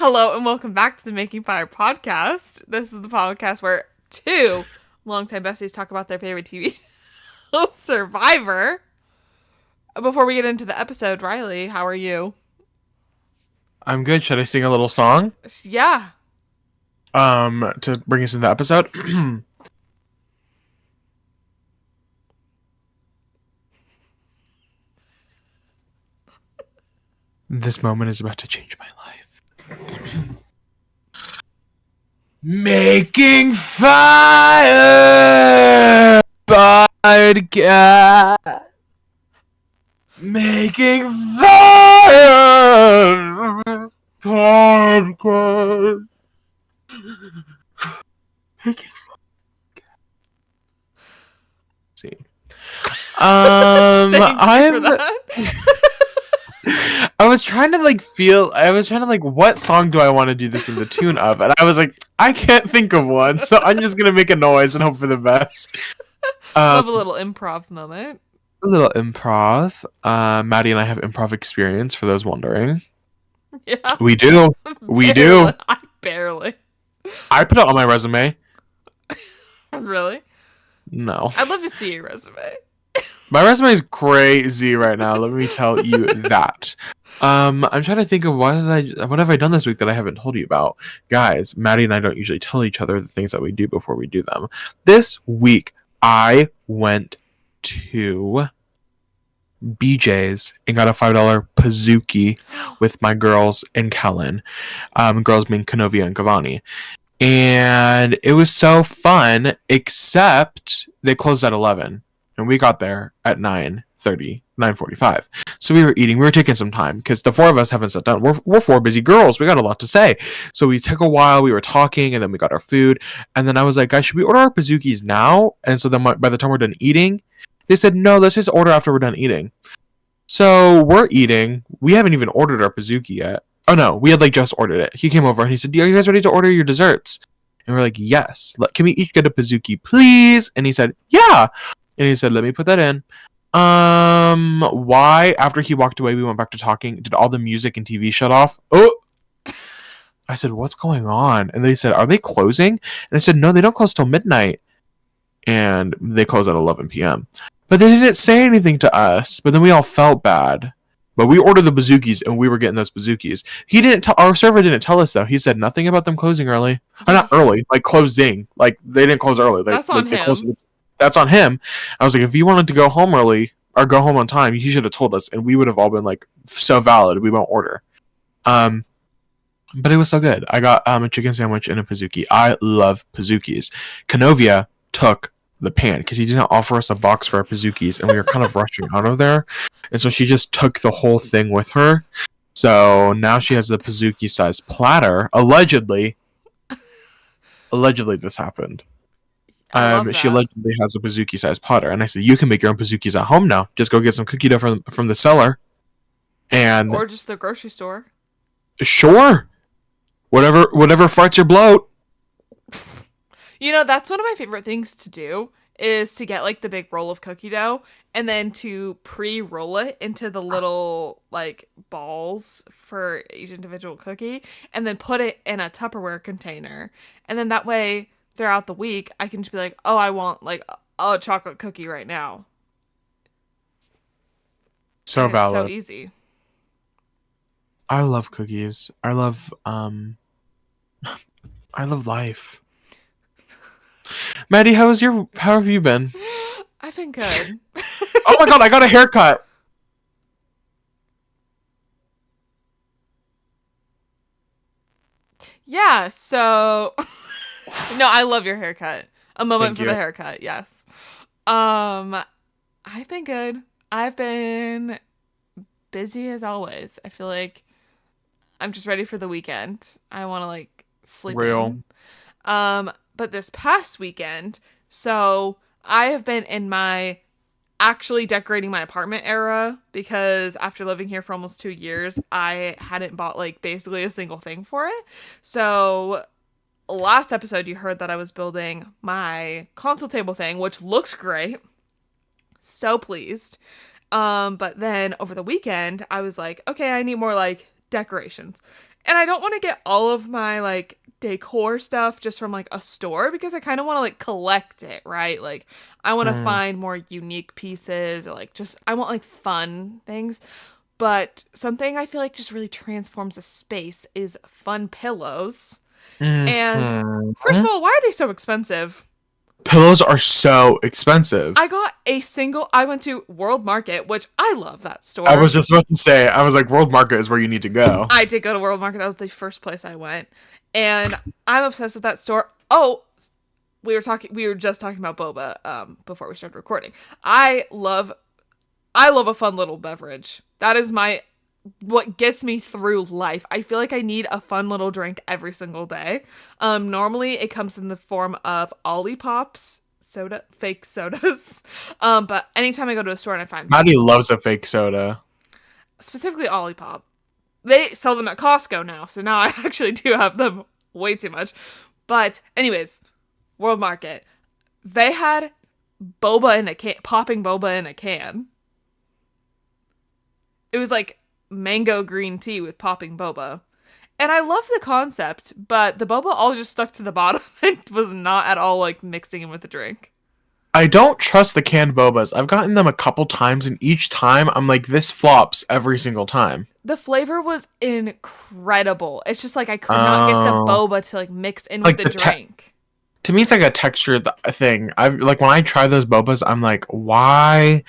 Hello and welcome back to the Making Fire podcast. This is the podcast where two longtime besties talk about their favorite TV show, Survivor. Before we get into the episode, Riley, how are you? I'm good. Should I sing a little song? Yeah. To bring us into the episode? This moment is about to change my life. Making Fire Podcast. Making Fire Podcast. Making See. Thank you for I'm that. I was trying to what song do I want to do this in the tune of? And I was like, I can't think of one, so I'm just gonna make a noise and hope for the best. Love a little improv moment. A little improv. Maddie and I have improv experience, for those wondering. Yeah. We do. We do. Barely. I put it on my resume. Really? No. I'd love to see your resume. My resume is crazy right now, let me tell you that. I'm trying to think of what have I done this week that I haven't told you about. Guys, Maddie and I don't usually tell each other the things that we do before we do them. This week, I went to BJ's and got a $5 Pizookie with my girls in Kellen. Girls being Kanovia and Cavani. And it was so fun, except they closed at 11. And we got there at 9:45. So we were eating. We were taking some time because the four of us haven't sat down. We're four busy girls. We got a lot to say. So we took a while. We were talking, and then we got our food. And then I was like, guys, should we order our Pizookies now? And so then by the time we're done eating, they said, no, let's just order after we're done eating. So we're eating. We haven't even ordered our Pizookie yet. Oh, no. We had just ordered it. He came over, and he said, are you guys ready to order your desserts? And we're like, yes. Can we each get a Pizookie, please? And he said, yeah. And he said, let me put that in. Why? After he walked away, we went back to talking. Did all the music and TV shut off? Oh! I said, what's going on? And they said, are they closing? And I said, no, they don't close till midnight. And they close at 11 p.m. But they didn't say anything to us. But then we all felt bad. But we ordered the Pizookies, and we were getting those Pizookies. Our server didn't tell us, though. He said nothing about them closing early. Not early, closing. They didn't close early. That's on him. That's on him. I was like, if you wanted to go home early or go home on time, he should have told us, and we would have all been so valid. We won't order. But it was so good. I got a chicken sandwich and a Pizookie. I love Pizookies. Kanovia took the pan because he didn't offer us a box for our Pizookies, and we were kind of rushing out of there, and so she just took the whole thing with her. So now she has a Pizookie-sized platter. Allegedly, this happened. She allegedly has a Pizookie-sized platter, and I said, "You can make your own Pizookies at home now. Just go get some cookie dough from the cellar, or just the grocery store." Sure, whatever farts your bloat. That's one of my favorite things to do is to get the big roll of cookie dough and then to pre-roll it into the little balls for each individual cookie and then put it in a Tupperware container, and then that way throughout the week, I can just be like, oh, I want a chocolate cookie right now. So valid. It's so easy. I love cookies. I love life. Maddie, how have you been? I've been good. Oh my god, I got a haircut. Yeah, so no, I love your haircut. A moment for the haircut, yes. I've been good. I've been busy as always. I feel like I'm just ready for the weekend. I want to sleep in. But this past weekend, so I have been in my actually decorating my apartment era because after living here for almost 2 years, I hadn't bought basically a single thing for it. So last episode you heard that I was building my console table thing, which looks great. So pleased. But then over the weekend I was like, okay, I need more decorations. And I don't want to get all of my like decor stuff just from like a store because I kind of want to like collect it, right? Like I want to find more unique pieces or like just I want like fun things. But something I feel like just really transforms a space is fun pillows. And first of all, why are they so expensive? Pillows are so expensive. I went to World Market, which I love that store. I was just about to say, I was like, World Market is where you need to go. I did go to World Market. That was the first place I went. And I'm obsessed with that store. Oh, we were just talking about boba before we started recording. I love a fun little beverage. That is what gets me through life. I feel like I need a fun little drink every single day. Normally it comes in the form of Olipop's fake sodas. But anytime I go to a store and I find Maddie loves a fake soda. Specifically Olipop. They sell them at Costco now, so now I actually do have them way too much. But anyways, World Market. They had boba in a can, popping boba in a can. It was like mango green tea with popping boba. And I love the concept, but the boba all just stuck to the bottom and was not at all like mixing in with the drink. I don't trust the canned bobas. I've gotten them a couple times, and each time I'm like, this flops every single time. The flavor was incredible. It's just like I could not get the boba to like mix in with the drink. To me, it's like a texture thing. I've like when I try those bobas, I'm like, why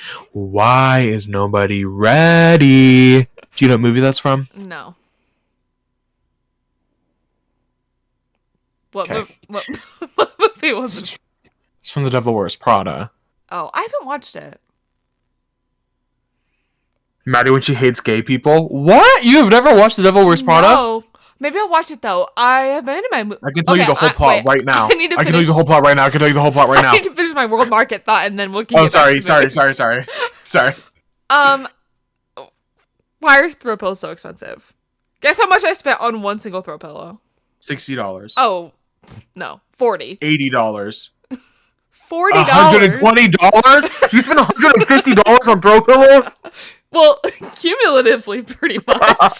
is nobody ready? Do you know what movie that's from? No. What movie was it? It's from The Devil Wears Prada. Oh, I haven't watched it. Maddie, when she hates gay people. What? You have never watched The Devil Wears Prada? No. Maybe I'll watch it though. I have been in my. I can tell you the whole plot right now. I can tell you the whole plot right now. I need to finish my World Market thought, and then we'll keep. Oh, sorry. Why are throw pillows so expensive? Guess how much I spent on one single throw pillow? $60. Oh, no, $40. $80. $40. $120? You spent $150 on throw pillows? Well, cumulatively, pretty much.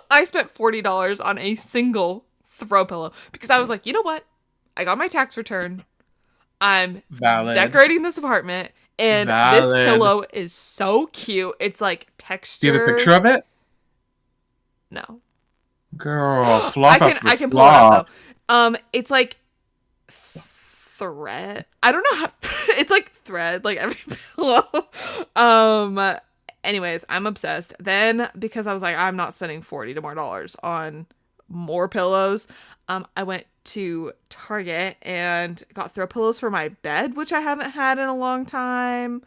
I spent $40 on a single throw pillow because I was like, you know what? I got my tax return. I'm decorating this apartment, and this pillow is so cute. It's like texture. Do you have a picture of it? No. Girl, flop I can pull it up though. It's like thread. I don't know how. It's like thread, like every pillow. Anyways, I'm obsessed. Then, because I was like, I'm not spending $40 more on more pillows, I went to Target and got throw pillows for my bed, which I haven't had in a long time.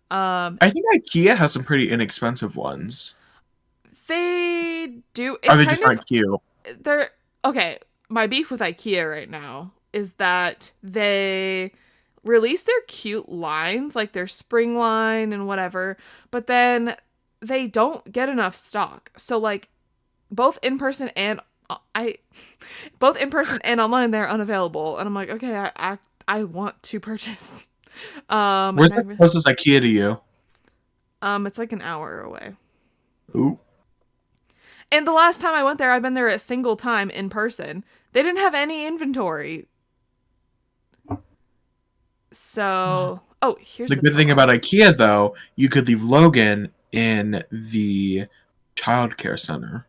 I think IKEA has some pretty inexpensive ones. They do. Are they just not cute? They're okay. My beef with IKEA right now is that they release their cute lines, like their spring line and whatever, but then they don't get enough stock. So like both in person and online they're unavailable, and I'm like, okay, I want to purchase. Where's the closest IKEA to you? It's like an hour away. Ooh. And the last time I went there, I've been there a single time in person. They didn't have any inventory. So, here's the good thing about IKEA, though. You could leave Logan in the childcare center.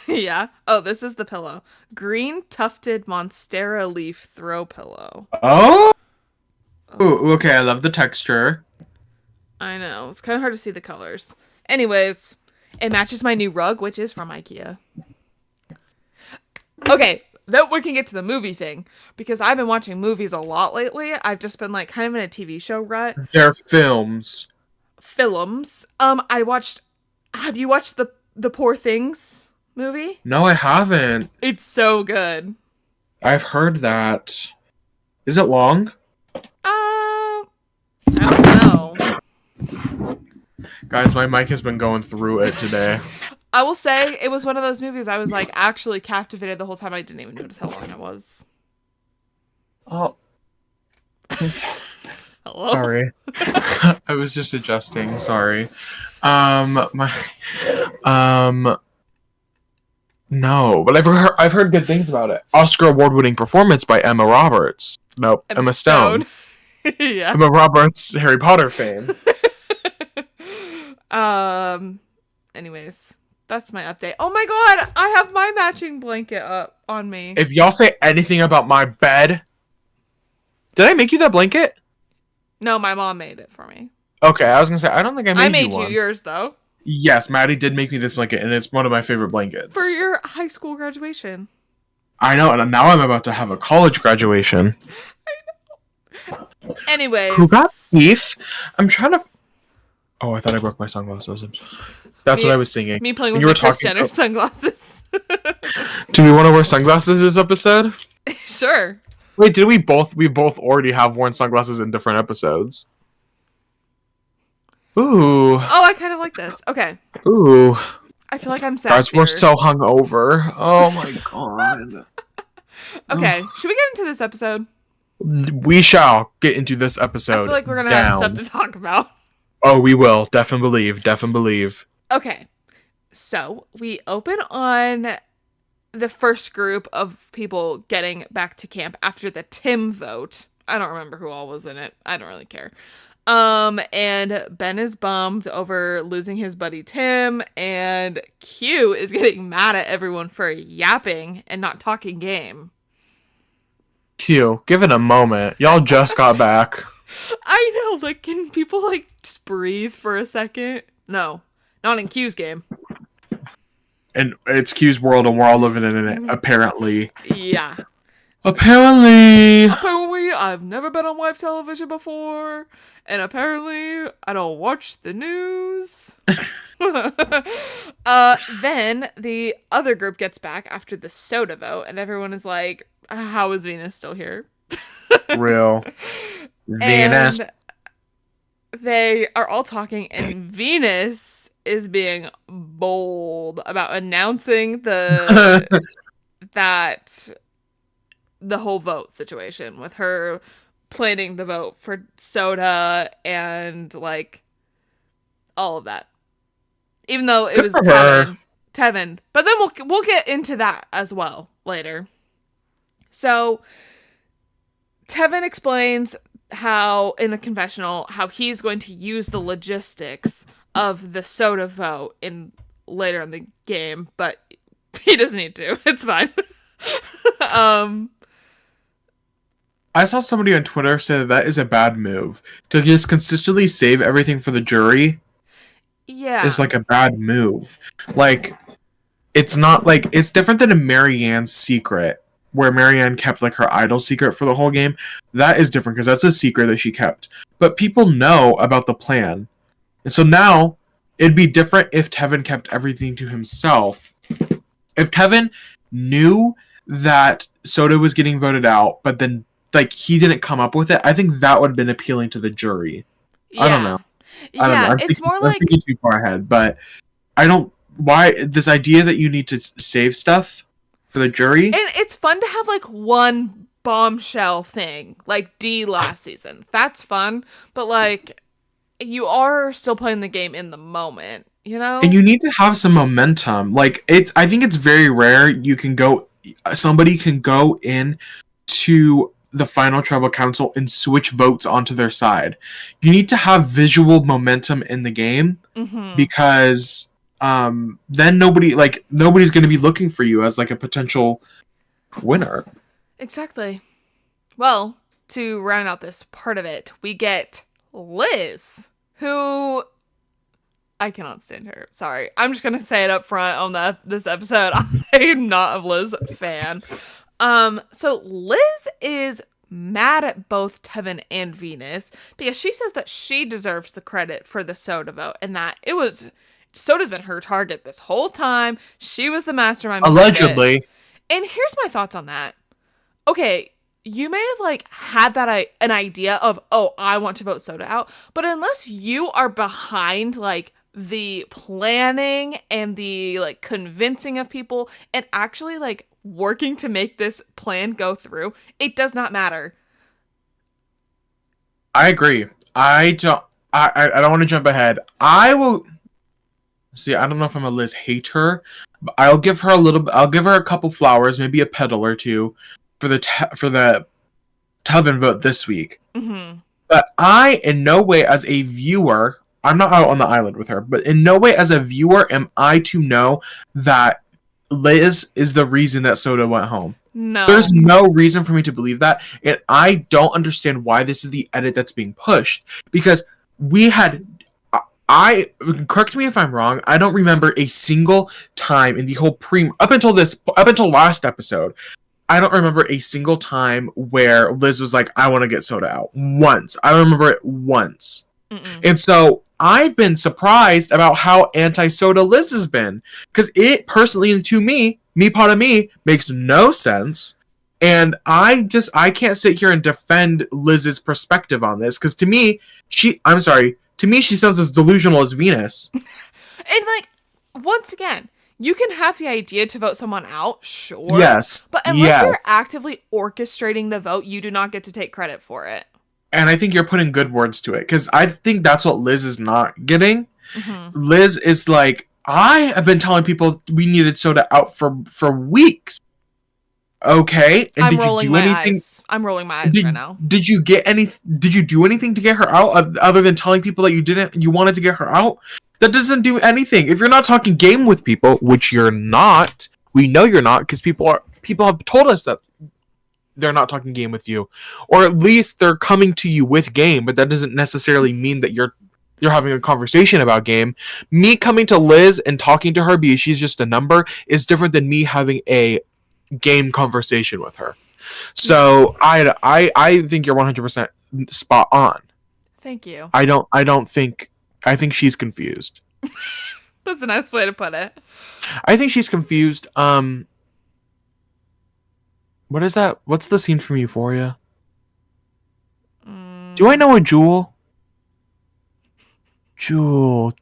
Yeah. Oh, this is the pillow. Green tufted Monstera leaf throw pillow. Oh! Ooh, okay, I love the texture. I know. It's kind of hard to see the colors. Anyways, it matches my new rug, which is from IKEA. Okay, then we can get to the movie thing, because I've been watching movies a lot lately. I've just been like kind of in a TV show rut. They're films. Have you watched the Poor Things movie? No, I haven't. It's so good. I've heard that. Is it long? I don't know. Guys, my mic has been going through it today. I will say it was one of those movies I was like actually captivated the whole time. I didn't even notice how long it was. Oh. Hello? Sorry. I was just adjusting. Sorry. My No, but I've heard good things about it. Oscar award-winning performance by Emma Roberts. Nope, Emma Stone. Yeah. Emma Roberts, Harry Potter fame. Anyways, that's my update. Oh my god, I have my matching blanket up on me. If y'all say anything about my bed, did I make you that blanket? No, my mom made it for me. Okay, I was gonna say I don't think I made you one. Yours though. Yes, Maddie did make me this blanket, and it's one of my favorite blankets. For your high school graduation. I know, and now I'm about to have a college graduation. I know. Anyways. Who got beef? I'm trying to... Oh, I thought I broke my sunglasses. That's what I was singing. Me playing with my Kris Jenner sunglasses. Do we want to wear sunglasses this episode? Sure. Wait, did we both already have worn sunglasses in different episodes? Ooh. Oh, I kind of like this. Okay. Ooh. I feel like I'm sad. Guys, we're so hungover. Oh my god. Okay, should we get into this episode? We shall get into this episode. I feel like we're gonna have stuff to talk about. Oh, we will. Definitely believe. Okay. So, we open on the first group of people getting back to camp after the Tim vote. I don't remember who all was in it. I don't really care. And Ben is bummed over losing his buddy Tim, and Q is getting mad at everyone for yapping and not talking game. Q, give it a moment. Y'all just got back. I know, like, can people, like, just breathe for a second? No, not in Q's game. And it's Q's world, and we're all living in it, apparently. Yeah. Apparently, I've never been on live television before, and apparently, I don't watch the news. Then the other group gets back after the soda vote, and everyone is like, how is Venus still here? Real. Venus. And they are all talking, and Venus is being bold about announcing that the whole vote situation with her planning the vote for soda and like all of that. Even though it was Tevin. But then we'll get into that as well later. So Tevin explains how in a confessional how he's going to use the logistics of the soda vote in later in the game, but he doesn't need to. It's fine. I saw somebody on Twitter say that is a bad move. To just consistently save everything for the jury is like a bad move. Like, it's not like, it's different than a Marianne's secret, where Marianne kept like her idol secret for the whole game. That is different because that's a secret that she kept. But people know about the plan. And so now, it'd be different if Tevin kept everything to himself. If Tevin knew that soda was getting voted out, but then like he didn't come up with it, I think that would have been appealing to the jury. Yeah. I don't know. I'm thinking too far ahead, but I don't. Why this idea that you need to save stuff for the jury? And it's fun to have like one bombshell thing, like D last season. That's fun, but like you are still playing the game in the moment, you know. And you need to have some momentum. Like I think it's very rare somebody can go in to the final tribal council and switch votes onto their side. You need to have visual momentum in the game because then nobody's going to be looking for you as like a potential winner. Exactly. Well, to round out this part of it, we get Liz, who I cannot stand her. Sorry. I'm just going to say it up front on this episode. I am not a Liz fan. So Liz is mad at both Tevin and Venus because she says that she deserves the credit for the soda vote and that soda's been her target this whole time. She was the mastermind. Allegedly. And here's my thoughts on that. Okay, you may have like had an idea of, oh, I want to vote soda out, but unless you are behind like the planning and the like convincing of people and actually like working to make this plan go through, it does not matter. I agree. I don't want to jump ahead. I See, I don't know if I'm a Liz hater, but I'll give her a little. I'll give her a couple flowers, maybe a petal or two, for the Tevin vote this week. Mm-hmm. But I, in no way, as a viewer, I'm not out on the island with her, but in no way, as a viewer, am I to know that Liz is the reason that Soda went home. No. There's no reason for me to believe that, and I don't understand why this is the edit that's being pushed. Because we had, I correct me if I'm wrong. I don't remember a single time in the whole up until last episode. I don't remember a single time where Liz was like, "I want to get Soda out." Once, I remember it once, and so I've been surprised about how anti-Soda Liz has been, because it personally, to me, part of me, makes no sense, and I can't sit here and defend Liz's perspective on this, because to me, she sounds as delusional as Venus. And like, once again, you can have the idea to vote someone out, sure. Yes. But unless you're actively orchestrating the vote, you do not get to take credit for it. And I think you're putting good words to it, because I think that's what Liz is not getting. Mm-hmm. Liz is like, I have been telling people we needed Soda out for weeks. Okay, and I'm rolling my eyes right now. Did you do anything to get her out other than telling people that you wanted to get her out? That doesn't do anything. If you're not talking game with people, which you're not, we know you're not, because people have told us that they're not talking game with you, or at least they're coming to you with game, but that doesn't necessarily mean that you're having a conversation about game. Me coming to Liz and talking to her because she's just a number is different than me having a game conversation with her. So I think you're 100% spot on. Thank you. I think she's confused. That's a nice way to put it. I think she's confused. What is that? What's the scene from Euphoria? Do I know a Jewel? Jewel.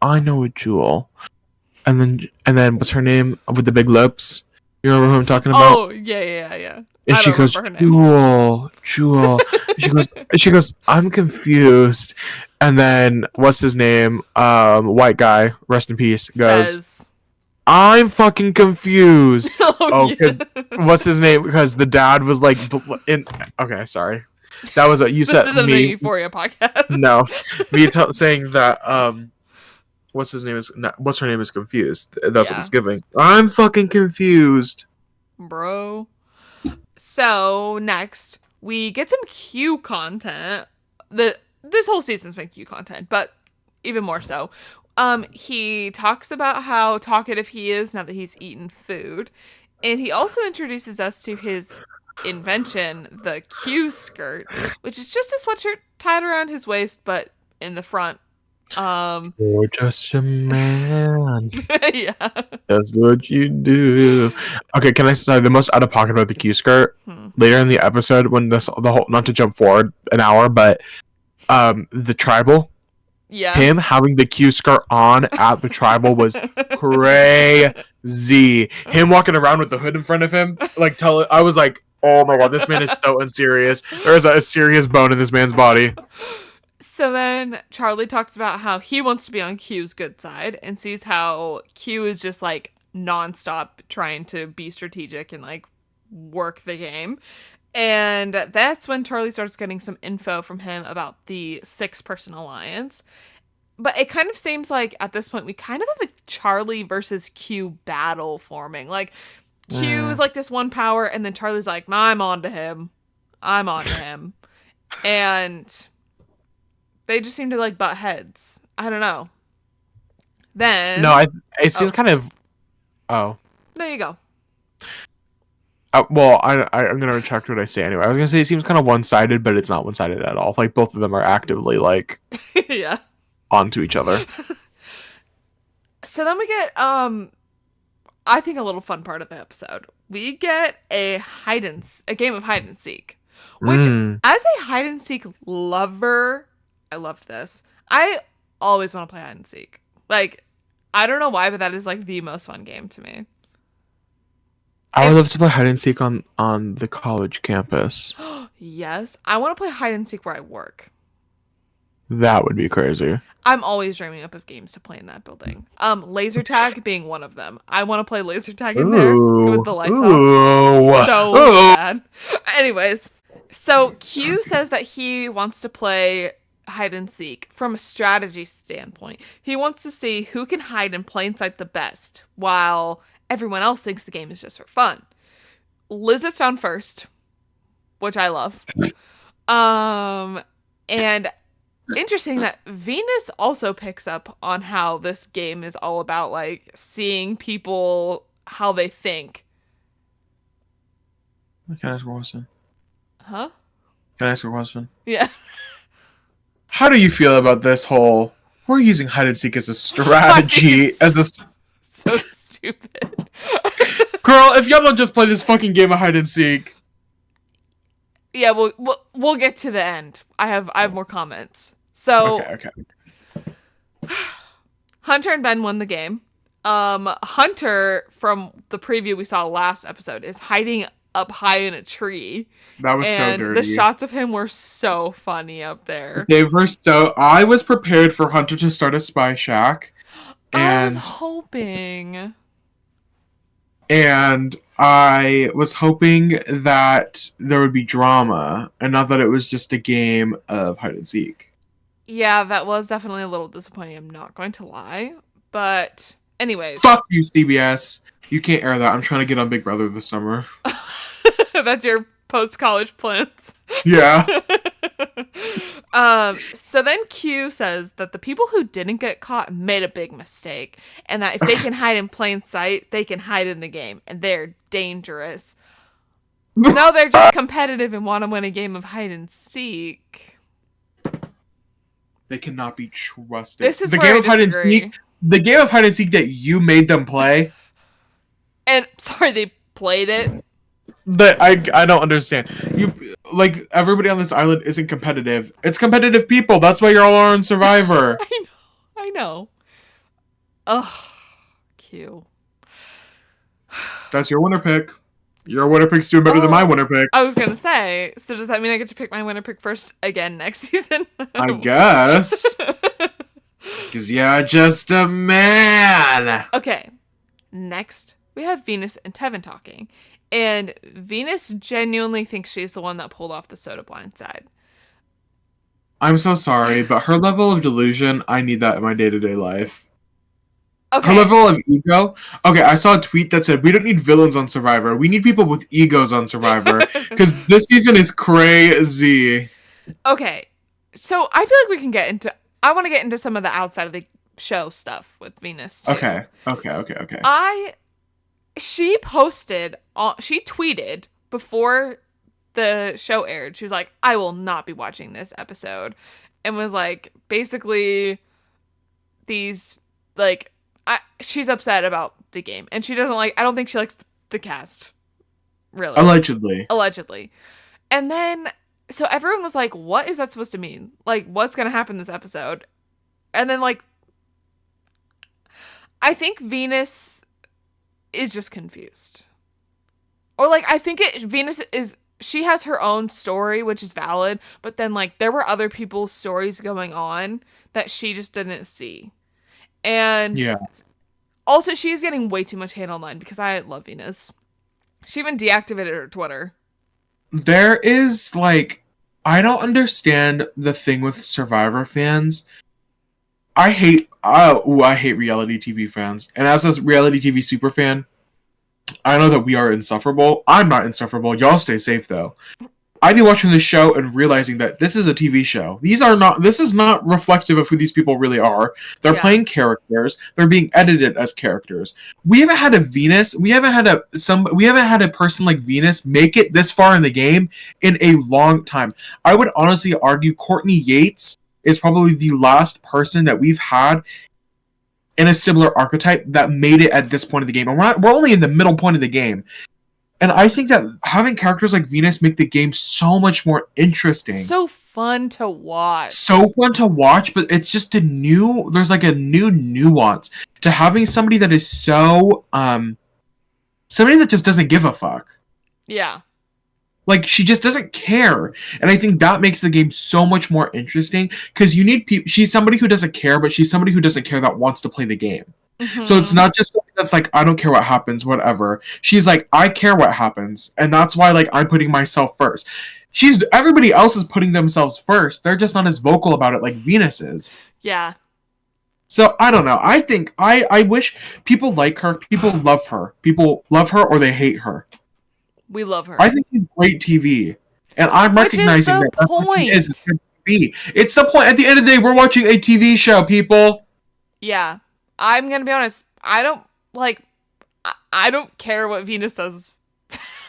I know a Jewel. And then what's her name with the big lips? You remember who I'm talking about? Oh, yeah. And she goes, Jewel. She goes, I'm confused. And then what's his name? White guy, rest in peace, goes, Fez. I'm fucking confused. Because what's his name? Because the dad was like, okay, sorry. That was what you said. This isn't a Euphoria podcast. No, me saying that. What's her name is confused. That's what it's giving. I'm fucking confused, bro. So next we get some Q content. This whole season's been Q content, but even more so. He talks about how talkative he is now that he's eaten food, and he also introduces us to his invention, the Q skirt, which is just a sweatshirt tied around his waist, but in the front. You're just a man. Yeah. That's what you do. Okay, can I say the most out of pocket about the Q skirt? Later in the episode, when the whole, not to jump forward an hour, but the tribal, him having the Q skirt on at the tribal was crazy. Him walking around with the hood in front of him, I was like, oh my god, this man is so unserious. There's a serious bone in this man's body. So then Charlie talks about how he wants to be on Q's good side and sees how Q is just like nonstop trying to be strategic and like work the game. And that's when Charlie starts getting some info from him about the 6-person alliance. But it kind of seems like at this point we kind of have a Charlie versus Q battle forming. Like Q is like this one power, and then Charlie's like, I'm on to him. And they just seem to like butt heads. I don't know. Then it seems kind of. Oh. There you go. Well, I'm gonna retract what I say anyway. I was gonna say it seems kind of one-sided, but it's not one-sided at all. Like both of them are actively like onto each other. So then we get I think a little fun part of the episode. We get a game of hide and seek, which as a hide and seek lover, I loved this. I always want to play hide and seek. Like, I don't know why, but that is like the most fun game to me. I would love to play hide and seek on the college campus. Yes, I want to play hide and seek where I work. That would be crazy. I'm always dreaming up of games to play in that building. Laser tag being one of them. I want to play laser tag in there with the lights off. So bad. Anyways, so Q says that he wants to play hide and seek from a strategy standpoint. He wants to see who can hide in plain sight the best, while everyone else thinks the game is just for fun. Liz is found first, which I love. And interesting that Venus also picks up on how this game is all about, like, seeing people how they think. Can I ask a question? Huh? Can I ask a question? Yeah. How do you feel about this whole, we're using hide and seek as a strategy, as a... So stupid. Girl, if y'all don't just play this fucking game of hide and seek. Yeah, we'll get to the end. I have more comments. So Okay. Hunter and Ben won the game. Hunter, from the preview we saw last episode, is hiding up high in a tree. That was so dirty. The shots of him were so funny up there. They were so... I was prepared for Hunter to start a spy shack. I was hoping. And I was hoping that there would be drama, and not that it was just a game of hide and seek. Yeah, that was definitely a little disappointing, I'm not going to lie. But anyways. Fuck you, CBS. You can't air that. I'm trying to get on Big Brother this summer. That's your post-college plans. Yeah. So then Q says that the people who didn't get caught made a big mistake, and that if they can hide in plain sight, they can hide in the game, and they're dangerous. No, they're just competitive and want to win a game of hide and seek. They cannot be trusted. This is the game of hide and seek. The game of hide and seek that you made them play. And sorry, they played it. That I don't understand. You, like, everybody on this island isn't competitive. It's competitive people. That's why you're all on Survivor. I know. Ugh, Q. That's your winner pick. Your winner pick's doing better than my winner pick. I was gonna say, so does that mean I get to pick my winner pick first again next season? I guess. Because you're just a man. Okay. Next, we have Venus and Tevin talking. And Venus genuinely thinks she's the one that pulled off the soda blind side. I'm so sorry, but her level of delusion, I need that in my day-to-day life. Okay. Her level of ego. Okay, I saw a tweet that said, we don't need villains on Survivor. We need people with egos on Survivor. Because this season is crazy. Okay. So I feel like we can get into... I want to get into some of the outside of the show stuff with Venus, too. Okay. She tweeted before the show aired. She was like, I will not be watching this episode. And was like, basically, these, like, she's upset about the game. And she doesn't like, I don't think she likes the cast. Really. Allegedly. And then, so everyone was like, what is that supposed to mean? Like, what's going to happen this episode? And then, like, I think Venus is just confused. Or, like, I think Venus is, she has her own story, which is valid, but then, like, there were other people's stories going on that she just didn't see. And yeah. Also, she's getting way too much hate online because I love Venus. She even deactivated her Twitter. There is, like, I don't understand the thing with Survivor fans. I hate reality TV fans. And as a reality TV super fan, I know that we are insufferable. I'm not insufferable. Y'all stay safe, though. I'd be watching this show and realizing that this is a TV show. This is not reflective of who these people really are. They're playing characters. They're being edited as characters. We haven't had a Venus. We haven't had a person like Venus make it this far in the game in a long time. I would honestly argue Courtney Yates is probably the last person that we've had in a similar archetype that made it at this point of the game. And we're only in the middle point of the game. And I think that having characters like Venus make the game so much more interesting. So fun to watch. But it's just there's like a new nuance to having somebody that is so, somebody that just doesn't give a fuck. Yeah. Like, she just doesn't care. And I think that makes the game so much more interesting, because you need people. She's somebody who doesn't care, but she's somebody who doesn't care that wants to play the game. So it's not just something that's like, I don't care what happens, whatever. She's like, I care what happens. And that's why, like, I'm putting myself first. Everybody else is putting themselves first. They're just not as vocal about it like Venus is. Yeah. So I don't know. I think I wish people like her. People love her. People love her or they hate her. We love her. I think she's great TV. And I'm recognizing that that's what she is. It's good TV. It's the point. At the end of the day, we're watching a TV show, people. Yeah. I'm going to be honest. I don't care what Venus does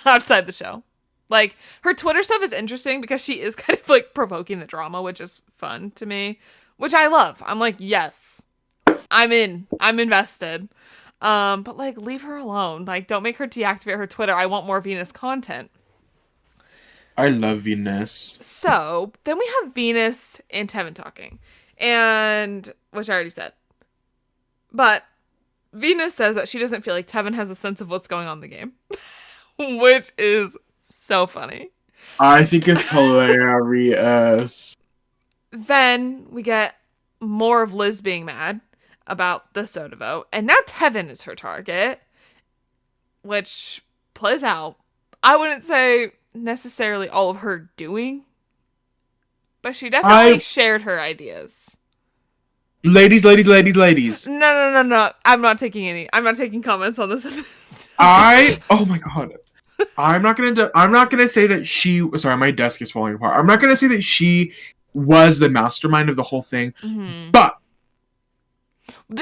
outside the show. Like, her Twitter stuff is interesting because she is kind of, like, provoking the drama, which is fun to me, which I love. I'm like, yes, I'm in. I'm invested. But, like, leave her alone. Like, don't make her deactivate her Twitter. I want more Venus content. I love Venus. So, then we have Venus and Tevin talking. And, which I already said. But Venus says that she doesn't feel like Tevin has a sense of what's going on in the game. Which is so funny. I think it's hilarious. Then we get more of Liz being mad about the soda vote. And now Tevin is her target. Which plays out. I wouldn't say necessarily all of her doing. But she definitely shared her ideas. Ladies. No. I'm not taking comments on this. Oh my god. I'm not gonna say that she. Sorry, my desk is falling apart. I'm not gonna say that she was the mastermind of the whole thing, but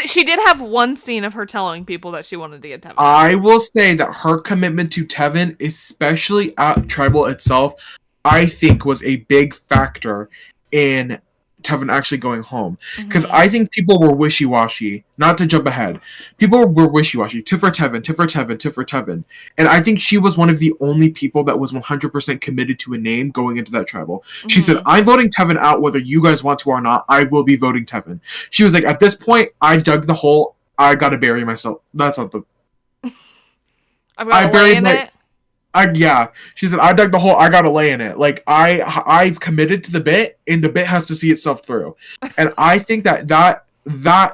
she did have one scene of her telling people that she wanted to get Tevin. I will say that her commitment to Tevin, especially at Tribal itself, I think was a big factor in Tevin actually going home. Because I think people were wishy-washy. Not to jump ahead. People were wishy-washy. Tiff for Tevin. And I think she was one of the only people that was 100% committed to a name going into that Tribal. She said, I'm voting Tevin out whether you guys want to or not. I will be voting Tevin. She was like, at this point, I've dug the hole. I gotta bury myself. That's not the... I've got to lay in it? Yeah, she said, I dug the hole, I gotta lay in it. Like, I've committed to the bit, and the bit has to see itself through. And I think that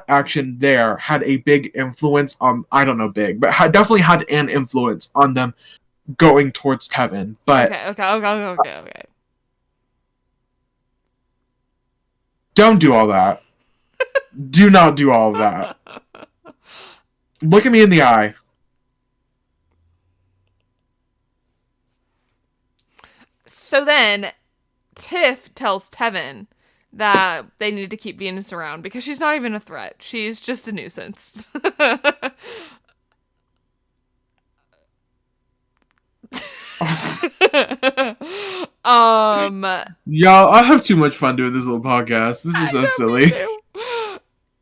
action there had a big influence on, I don't know big, but definitely had an influence on them going towards Tevin. But Okay. Don't do all that. Do not do all of that. Look at me in the eye. So then, Tiff tells Tevin that they need to keep Venus around because she's not even a threat. She's just a nuisance. Y'all, I have too much fun doing this little podcast. This is so silly.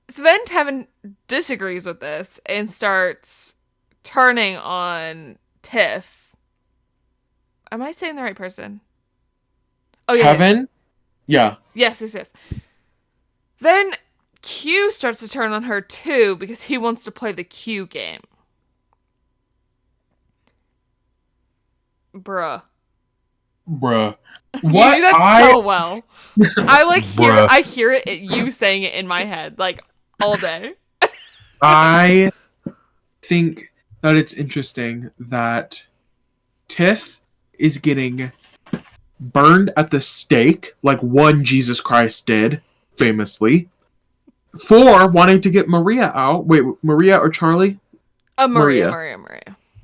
So then Tevin disagrees with this and starts turning on Tiff. Am I saying the right person? Oh, yeah. Tevin? Yeah. Yes. Then Q starts to turn on her too because he wants to play the Q game. Bruh. What? You do that so well. I hear it, you saying it in my head, like, all day. I think that it's interesting that Tiff is getting burned at the stake, like one Jesus Christ did, famously, for wanting to get Maria out. Wait, Maria or Charlie? Maria.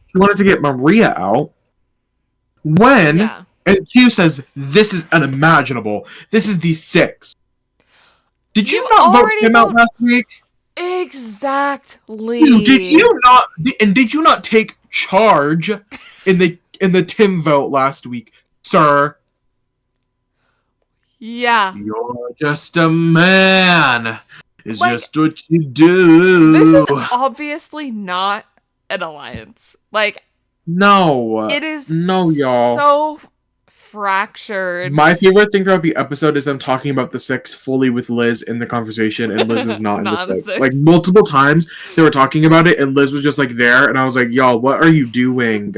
She wanted to get Maria out. When, and Q says, this is unimaginable. This is the 6. Did you not vote him out last week? Exactly. Did you not take charge in the Tim vote last week, sir? Yeah. You're just a man. It's like, just what you do. This is obviously not an alliance. Like, no. It is y'all. So fractured. My favorite thing throughout the episode is them talking about the 6 fully with Liz in the conversation, and Liz is not in the 6. Like, multiple times they were talking about it, and Liz was just like there, and I was like, y'all, what are you doing?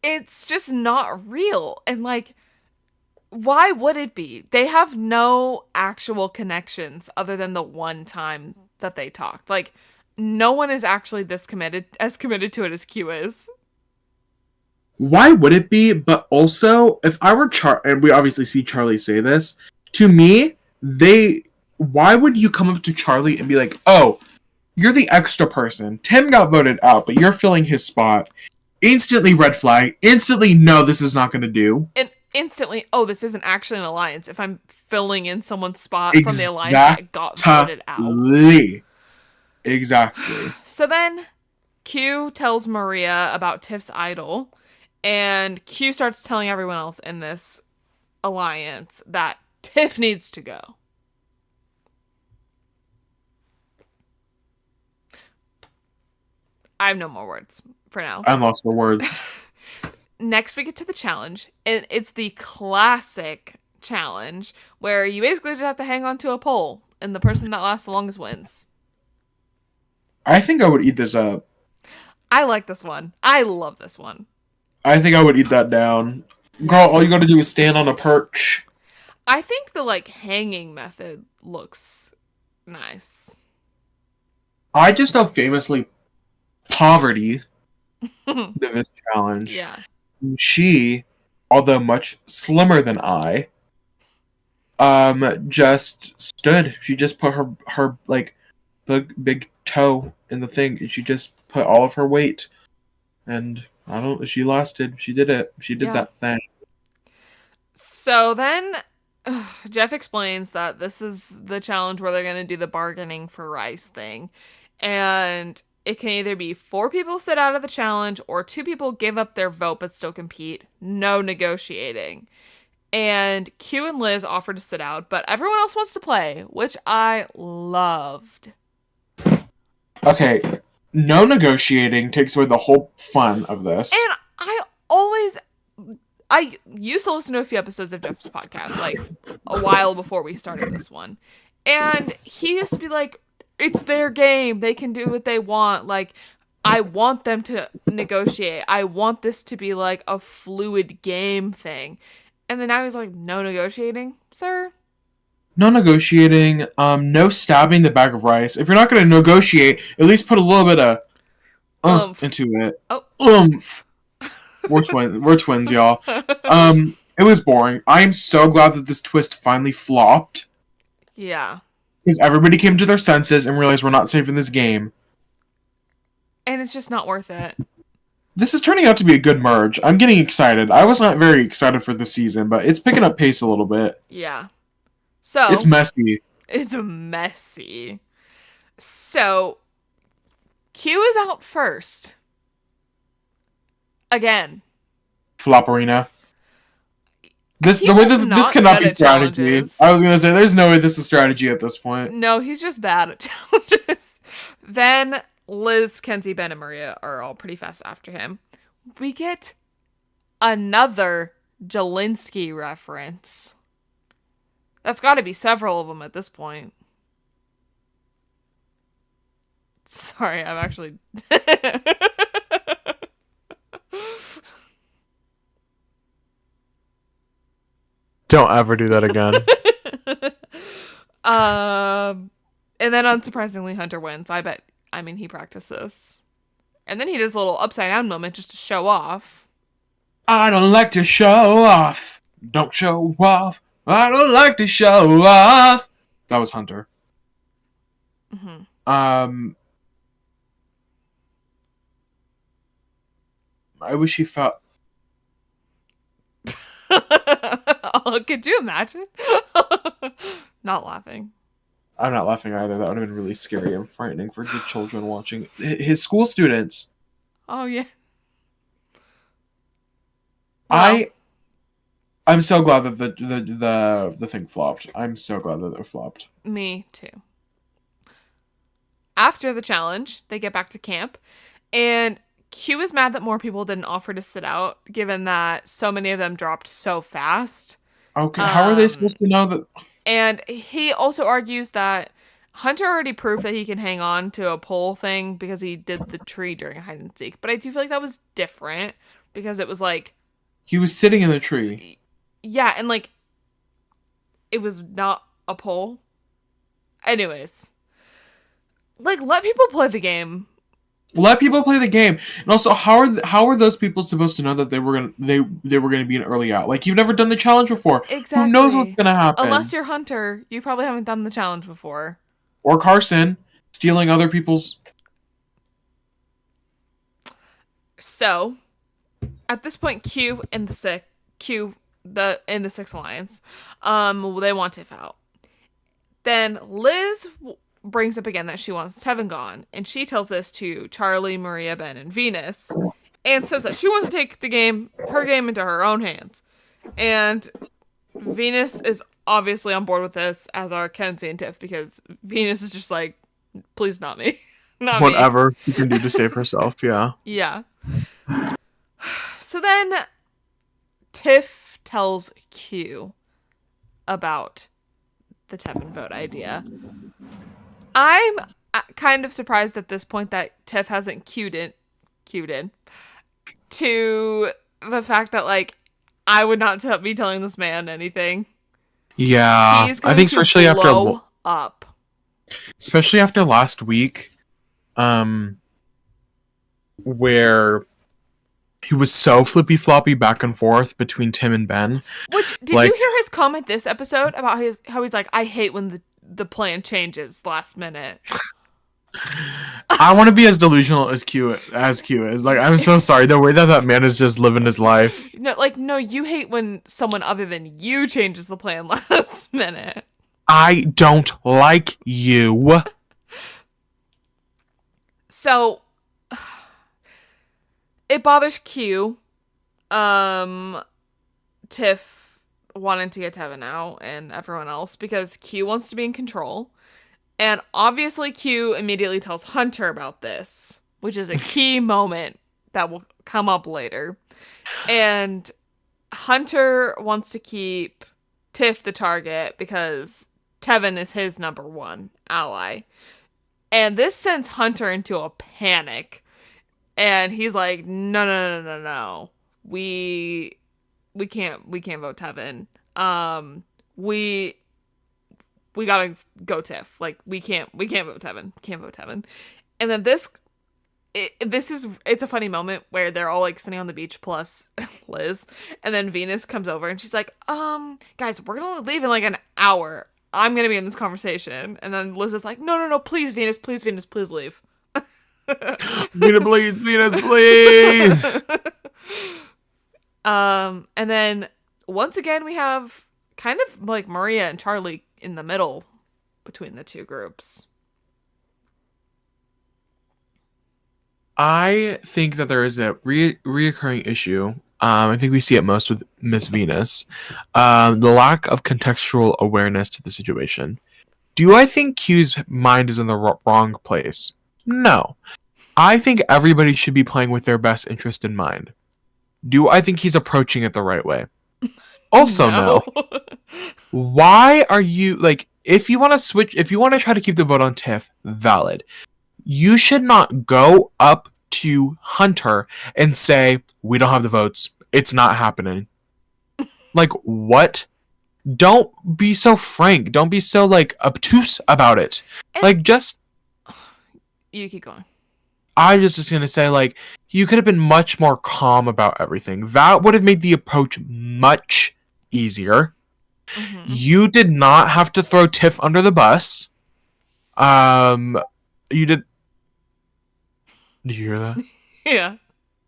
it's just not real. And like, why would it be? They have no actual connections other than the one time that they talked. Like, no one is actually this committed to it as Q is. Why would it be? But also, if I were and we obviously see Charlie say this, to me, why would you come up to Charlie and be like, oh, you're the extra person. Tim got voted out, but you're filling his spot. Instantly red flag. Instantly, no, this is not going to do. And instantly, oh, this isn't actually an alliance if I'm filling in someone's spot from the alliance that got voted out. Exactly. So then Q tells Maria about Tiff's idol, and Q starts telling everyone else in this alliance that Tiff needs to go. I have no more words for now. I'm lost for words. Next, we get to the challenge, and it's the classic challenge where you basically just have to hang on to a pole, and the person that lasts the longest wins. I think I would eat this up. I like this one. I love this one. I think I would eat that down. Girl, all you gotta do is stand on a perch. I think the, like, hanging method looks nice. I just know famously Poverty did this challenge. Yeah. She, although much slimmer than I, just stood. She just put her like big toe in the thing, and she just put all of her weight. And she lasted. She did it. She did that thing. So then Jeff explains that this is the challenge where they're going to do the bargaining for rice thing. And it can either be 4 people sit out of the challenge or 2 people give up their vote but still compete. No negotiating. And Q and Liz offered to sit out, but everyone else wants to play, which I loved. Okay, no negotiating takes away the whole fun of this. And I used to listen to a few episodes of Jeff's podcast, like, a while before we started this one. And he used to be like, it's their game. They can do what they want. Like, I want them to negotiate. I want this to be, like, a fluid game thing. And then now he's like, no negotiating, sir? No negotiating. No stabbing the bag of rice. If you're not going to negotiate, at least put a little bit of into it. Oh. Oomph. We're twins, y'all. It was boring. I am so glad that this twist finally flopped. Yeah. Because everybody came to their senses and realized we're not safe in this game. And it's just not worth it. This is turning out to be a good merge. I'm getting excited. I was not very excited for this season, but it's picking up pace a little bit. Yeah. So it's messy. It's messy. So Q is out first. Again. Flopperina. This cannot be strategy. Challenges. I was gonna say there's no way this is strategy at this point. No, he's just bad at challenges. Then Liz, Kenzie, Ben, and Maria are all pretty fast after him. We get another Jelinski reference. That's got to be several of them at this point. Sorry, I'm actually... Don't ever do that again. And then unsurprisingly, Hunter wins. I mean, he practiced this. And then he does a little upside down moment just to show off. I don't like to show off. Don't show off. I don't like to show off. That was Hunter. Mm-hmm. I wish he felt... Could you imagine? Not laughing. I'm not laughing either. That would have been really scary and frightening for the children watching. His school students. Oh, yeah. Wow. I'm so glad that the thing flopped. I'm so glad that it flopped. Me too. After the challenge, they get back to camp, and Q is mad that more people didn't offer to sit out, given that so many of them dropped so fast. Okay, how are they supposed to know that? And he also argues that Hunter already proved that he can hang on to a pole thing because he did the tree during hide and seek. But I do feel like that was different because it was like He was sitting in the tree. Yeah, and like it was not a pole. Anyways, like let people play the game. Let people play the game, and also how are those people supposed to know that they were gonna be an early out? Like you've never done the challenge before. Exactly. Who knows what's gonna happen? Unless you're Hunter, you probably haven't done the challenge before. Or Carson stealing other people's. So, at this point, Q in the Six Alliance, they want Tiff out. Then Liz brings up again that she wants Tevin gone, and she tells this to Charlie, Maria, Ben, and Venus, and says that she wants to take her game into her own hands. And Venus is obviously on board with this, as are Kenzie and Tiff, because Venus is just like, please not me. Not whatever me. You can do to save herself, yeah. Yeah. So then Tiff tells Q about the Tevin vote idea. I'm kind of surprised at this point that Tiff hasn't cued in to the fact that, like, I would not be telling this man anything. Yeah, He's going I think to especially blow up. Especially after last week, where he was so flippy floppy back and forth between Tim and Ben. Which did you hear his comment this episode about how he's like, I hate when the plan changes last minute. I want to be as delusional as Q is. Like, I'm so sorry. The way that man is just living his life. No, you hate when someone other than you changes the plan last minute. I don't like you. So, it bothers Q. Tiff wanting to get Tevin out and everyone else because Q wants to be in control. And obviously Q immediately tells Hunter about this, which is a key moment that will come up later. And Hunter wants to keep Tiff the target because Tevin is his number one ally. And this sends Hunter into a panic. And he's like, no. We can't vote Tevin. We gotta go Tiff. Like, we can't vote Tevin. Can't vote Tevin. And then it's a funny moment where they're all like sitting on the beach plus Liz. And then Venus comes over and she's like, guys, we're gonna leave in like an hour. I'm gonna be in this conversation. And then Liz is like, no, please, Venus, please leave. Venus, please. And then once again we have kind of like Maria and Charlie in the middle between the two groups. I think that there is a reoccurring issue. I think we see it most with Miss Venus. The lack of contextual awareness to the situation. Do I think Q's mind is in the wrong place? No. I think everybody should be playing with their best interest in mind. Do I think he's approaching it the right way? Also, no. Why are you, like, if you want to try to keep the vote on Tiff, valid. You should not go up to Hunter and say, we don't have the votes. It's not happening. Like, what? Don't be so frank. Don't be so, like, obtuse about it. And like, just... You keep going. I was just going to say, like, you could have been much more calm about everything. That would have made the approach much easier. Mm-hmm. You did not have to throw Tiff under the bus. You did... Did you hear that? Yeah.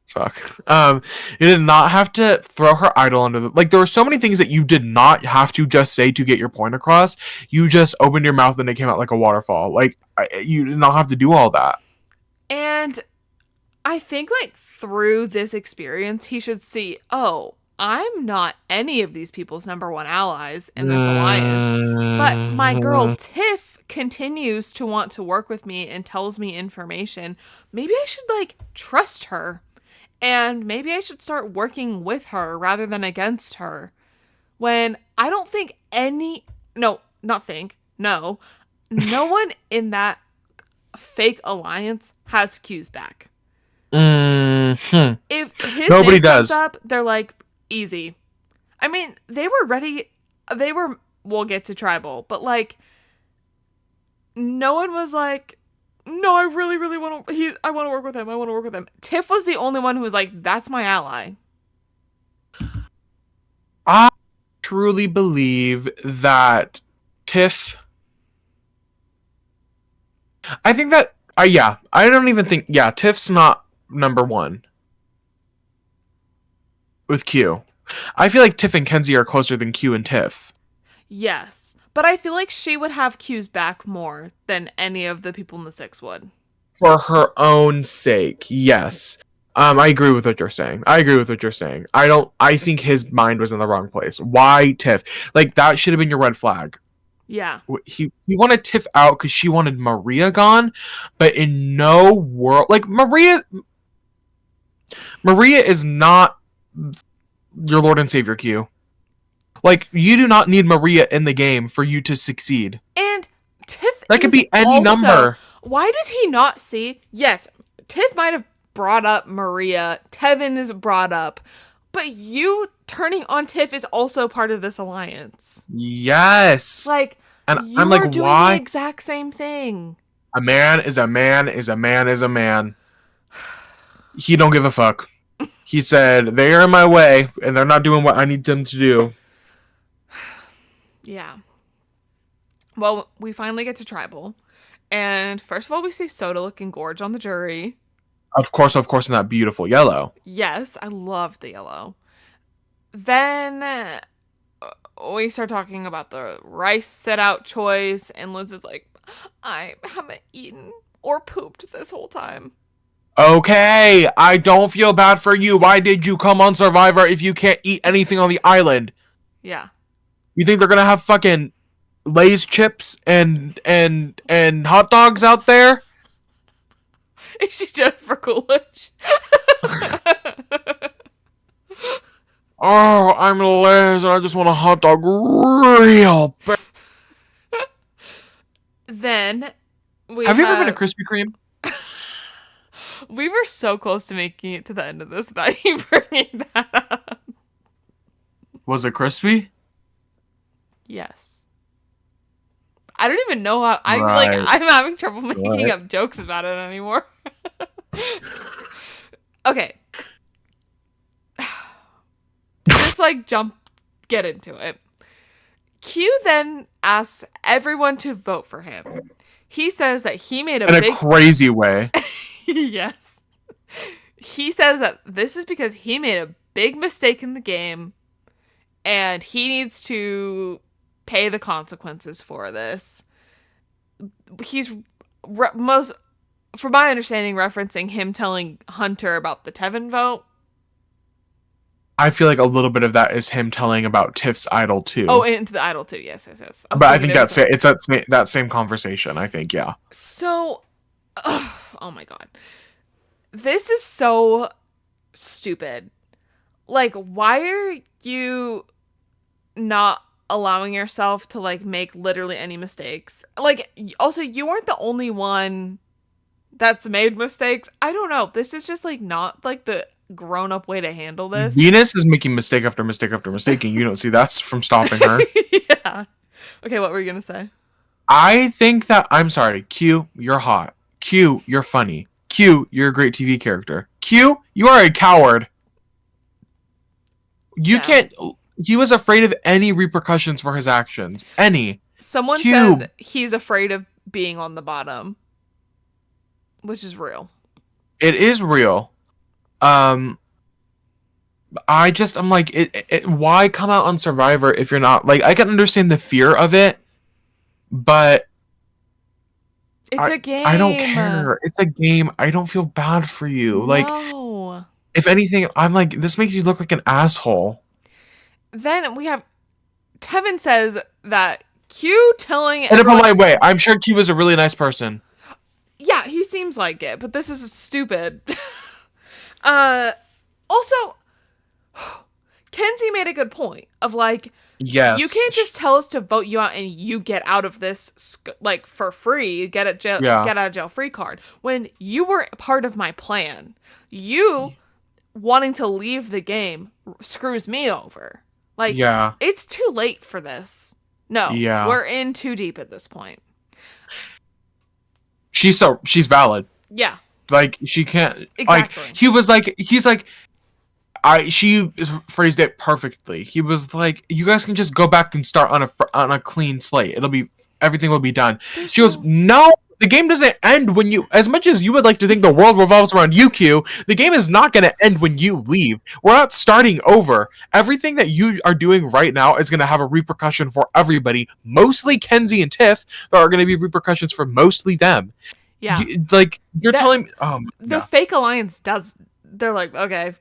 Fuck. You did not have to throw her idol under the... Like, there were so many things that you did not have to just say to get your point across. You just opened your mouth and it came out like a waterfall. Like, you did not have to do all that. And I think, like, through this experience, he should see, oh, I'm not any of these people's number one allies in this alliance. But my girl Tiff continues to want to work with me and tells me information. Maybe I should, like, trust her. And maybe I should start working with her rather than against her. When I don't think no one in that fake alliance has Q's back. If his Nobody name comes does. up, they're like, easy. I mean, they were ready. We'll get to tribal, but like, no one was like, no, I really, really want to, I want to work with him. I want to work with him. Tiff was the only one who was like, that's my ally. I truly believe that Tiff. I think that. Yeah, I don't even think. Yeah, Tiff's not number one with Q. I feel like Tiff and Kenzie are closer than Q and Tiff. Yes. But I feel like she would have Q's back more than any of the people in the six would. For her own sake, yes. I agree with what you're saying. I think his mind was in the wrong place. Why Tiff? Like, that should have been your red flag. Yeah. He wanted Tiff out because she wanted Maria gone, but in no world, like, Maria is not your Lord and Savior, Q. Like, you do not need Maria in the game for you to succeed. And Tiff, that could be any number. Why does he not see? Yes, Tiff might have brought up Maria. Tevin is brought up, but you turning on Tiff is also part of this alliance. Yes. Like, and you I'm like, are doing why? the exact same thing. A man is a man is a man is a man. He don't give a fuck. He said, they are in my way, and they're not doing what I need them to do. Yeah. Well, we finally get to tribal. And first of all, we see Soda looking gorge on the jury. Of course, in that beautiful yellow. Yes, I love the yellow. Then we start talking about the rice sit-out choice, and Liz is like, I haven't eaten or pooped this whole time. Okay, I don't feel bad for you. Why did you come on Survivor if you can't eat anything on the island? Yeah. You think they're gonna have fucking Lay's chips and hot dogs out there? Is she Jennifer Coolidge? Oh, I'm Lay's and I just want a hot dog real bad. Then have you ever been to Krispy Kreme? We were so close to making it to the end of this without you bringing that up. Was it crispy? Yes. I don't even know how. I'm having trouble making up jokes about it anymore. Okay. Just like get into it. Q then asks everyone to vote for him. He says that he made a crazy way. Yes. He says that this is because he made a big mistake in the game and he needs to pay the consequences for this. He's from my understanding, referencing him telling Hunter about the Tevin vote. I feel like a little bit of that is him telling about Tiff's idol too. Oh, and the idol too. Yes. But I think it's that same conversation. I think, yeah. So, oh my god, this is so stupid. Like, why are you not allowing yourself to like make literally any mistakes? Like, also, you weren't the only one that's made mistakes. I don't know. This is just like not like the grown-up way to handle this. Venus is making mistake after mistake after mistake, and you don't see that's from stopping her. Yeah. Okay, what were you gonna say? I think that I'm sorry, Q, you're hot. Q, you're funny. Q, you're a great TV character. Q, you are a coward. You can't. He was afraid of any repercussions for his actions. Any. Someone said he's afraid of being on the bottom, which is real. It is real. I'm like, why come out on Survivor if you're not, like, I can understand the fear of it, but it's a game. I don't care. It's a game. I don't feel bad for you. No. Like, if anything, I'm like, this makes you look like an asshole. Then we have Tevin says that Q telling in a polite way. I'm sure Q is a really nice person. Yeah, he seems like it, but this is stupid. Also, Kenzie made a good point of like, Yes. you can't just tell us to vote you out and you get out of this like for free, get out of jail free card when you were part of my plan. You wanting to leave the game screws me over. Like, it's too late for this. No, we're in too deep at this point. She's valid. Yeah. Like, she can't. Exactly. Like, she phrased it perfectly. He was like, you guys can just go back and start on a clean slate. Everything will be done. She goes, no, the game doesn't end when you, as much as you would like to think the world revolves around you, Q, the game is not going to end when you leave. We're not starting over. Everything that you are doing right now is going to have a repercussion for everybody, mostly Kenzie and Tiff. There are going to be repercussions for mostly them. Yeah. You're telling me, the fake alliance they're like, okay.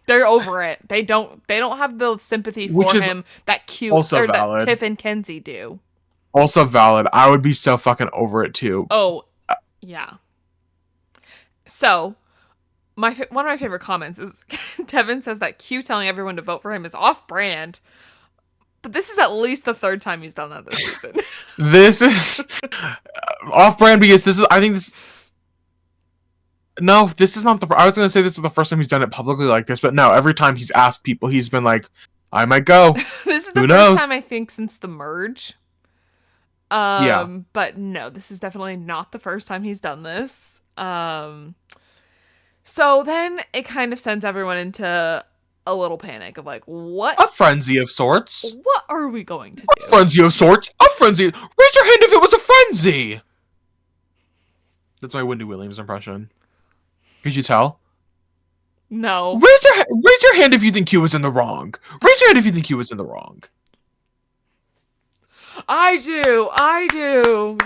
They're over it. They don't have the sympathy for him that Q or that Tiff and Kenzie do. Also valid. I would be so fucking over it too. Oh, yeah. So, one of my favorite comments is Devin says that Q telling everyone to vote for him is off-brand. But this is at least the third time he's done that this season. This is off-brand because no, this is not I was going to say this is the first time he's done it publicly like this, but no, every time he's asked people, he's been like, I might go. This is the first time, I think, since the merge. But no, this is definitely not the first time he's done this. So then it kind of sends everyone into a little panic of like, what? A frenzy of sorts. What are we going to do? A frenzy of sorts. A frenzy. Raise your hand if it was a frenzy. That's my Wendy Williams impression. Could you tell? No. Raise your hand if you think Q was in the wrong. Raise your hand if you think Q was in the wrong. I do.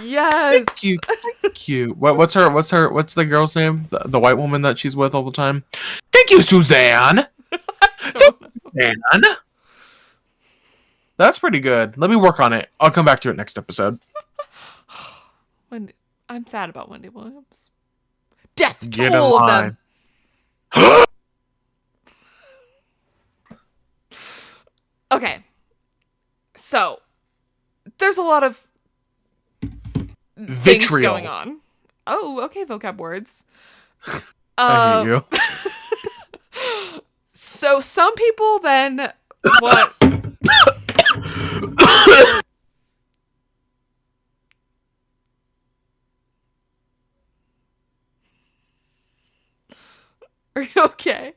Yes. Thank you. What's the girl's name? The white woman that she's with all the time. Thank you, Suzanne. Suzanne. That's pretty good. Let me work on it. I'll come back to it next episode. I'm sad about Wendy Williams. Death to all of them. Okay. So, there's a lot of things going on. Oh, okay, vocab words. I hate you. So, some people then want... Are you okay?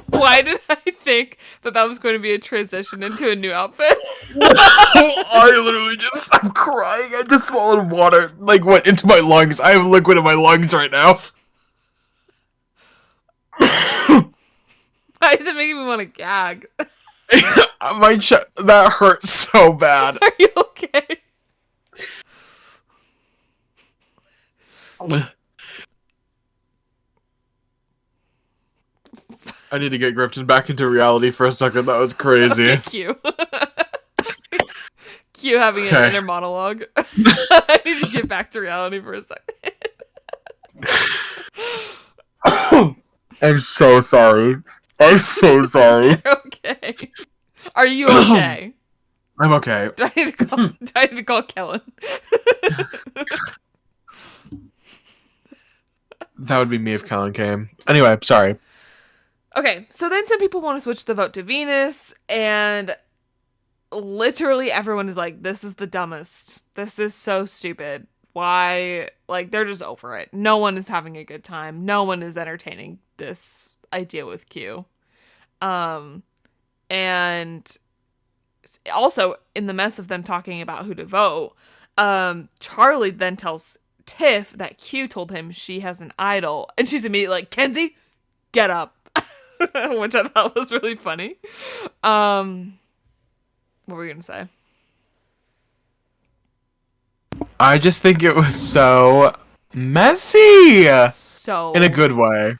Why did I think that was going to be a transition into a new outfit? I literally I'm crying. I just swallowed water, like, went into my lungs. I have liquid in my lungs right now. Why is it making me want to gag? My that hurt so bad. Are you okay? I need to get Gripton back into reality for a second. That was crazy. Okay, Q. Q having an inner monologue. I need to get back to reality for a second. I'm so sorry. I'm so sorry. You're okay. Are you okay? I'm okay. Do I need to call Kellen? That would be me if Kellen came. Anyway, sorry. Okay, so then some people want to switch the vote to Venus, and literally everyone is like, this is the dumbest. This is so stupid. Why? Like, they're just over it. No one is having a good time. No one is entertaining this idea with Q. And also, in the mess of them talking about who to vote, Charlie then tells Tiff that Q told him she has an idol, and she's immediately like, Kenzie, get up. Which I thought was really funny. What were you gonna say? I just think it was so messy. So in a good way.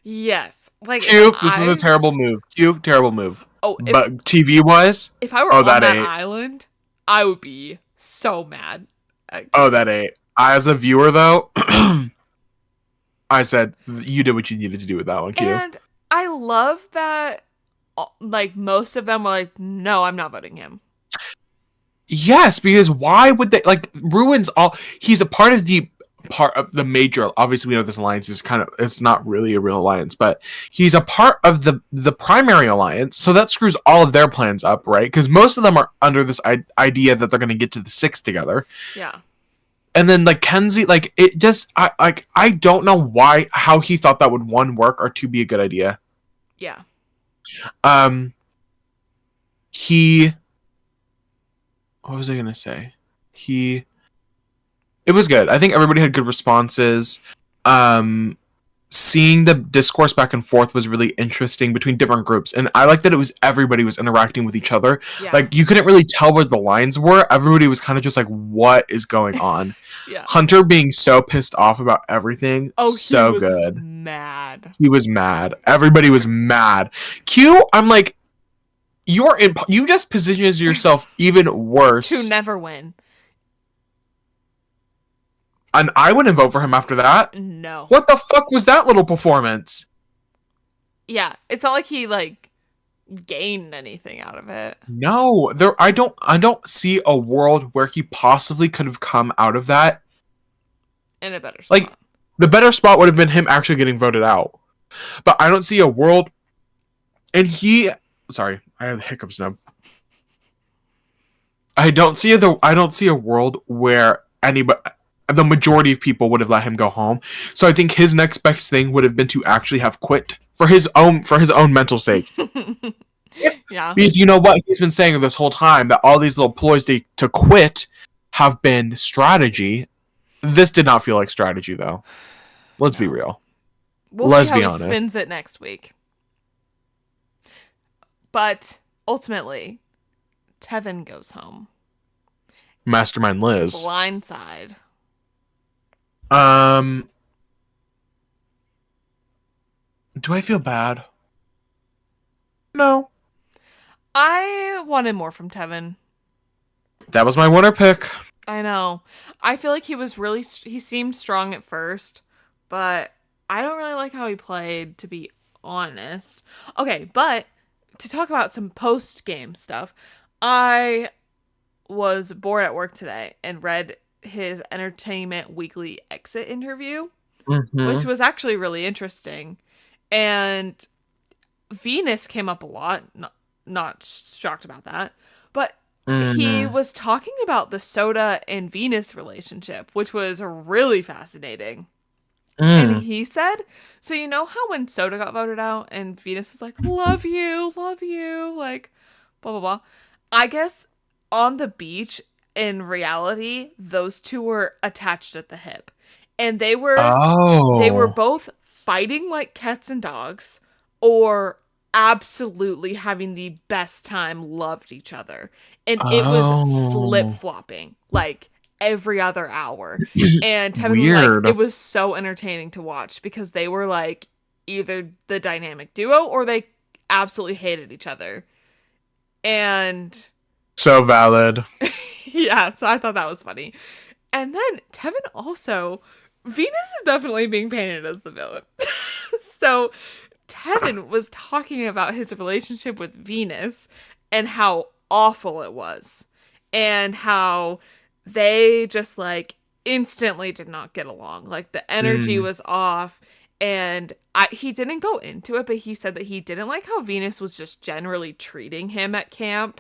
Yes. Like, Q, this is a terrible move. Q, terrible move. Oh, but TV wise, if I were on that island, I would be so mad. Oh, that ain't. As a viewer, though, I said you did what you needed to do with that one, Q. And I love that, like, most of them were like, no, I'm not voting him. Yes, because why would they, like, ruins all? He's a part of the major. Obviously, we know this alliance is kind of, it's not really a real alliance, but he's a part of the primary alliance, so that screws all of their plans up, right? Because most of them are under this idea that they're going to get to the six together. Yeah. And then, like, Kenzie, like, it just, I don't know how he thought that would, one, work, or two, be a good idea. Yeah. What was I gonna say? It was good. I think everybody had good responses. Seeing the discourse back and forth was really interesting between different groups, and I like that it was everybody was interacting with each other. Yeah. Like, you couldn't really tell where the lines were. Everybody was kind of just like, what is going on? Yeah. Hunter being so pissed off about everything. Oh, so he was good. Mad. He was mad. Everybody was mad. Q, I'm like, you just positioned yourself even worse to never win. And I wouldn't vote for him after that. No. What the fuck was that little performance? Yeah, it's not like he, like, gained anything out of it. No, I don't see a world where he possibly could have come out of that in a better spot. Like, the better spot would have been him actually getting voted out. But I don't see a world, and sorry, I have hiccups now. I don't see a world where the majority of people would have let him go home. So I think his next best thing would have been to actually have quit for his own mental sake. Yeah. Because you know what he's been saying this whole time, that all these little ploys to quit have been strategy. This did not feel like strategy, though. Let's be real. Let's see how he spins it next week. But ultimately, Tevin goes home. Mastermind Liz. Blindside. Do I feel bad? No. I wanted more from Tevin. That was my winner pick. I know. I feel like he seemed strong at first, but I don't really like how he played, to be honest. Okay, but to talk about some post-game stuff, I was bored at work today and read his Entertainment Weekly exit interview, which was actually really interesting. And Venus came up a lot. Not shocked about that. But he was talking about the Soda and Venus relationship, which was really fascinating. And he said, so you know how when Soda got voted out and Venus was like, love you, like, blah, blah, blah. I guess on the beach, in reality, those two were attached at the hip. And they were both fighting like cats and dogs, or absolutely having the best time, loved each other. And it was flip-flopping, like, every other hour. And Tevin was like, it was so entertaining to watch, because they were like either the dynamic duo or they absolutely hated each other. And so valid. Yeah, so I thought that was funny. And then Tevin also, Venus is definitely being painted as the villain. So Tevin was talking about his relationship with Venus and how awful it was, and how they just, like, instantly did not get along. Like, the energy was off, and he didn't go into it, but he said that he didn't like how Venus was just generally treating him at camp,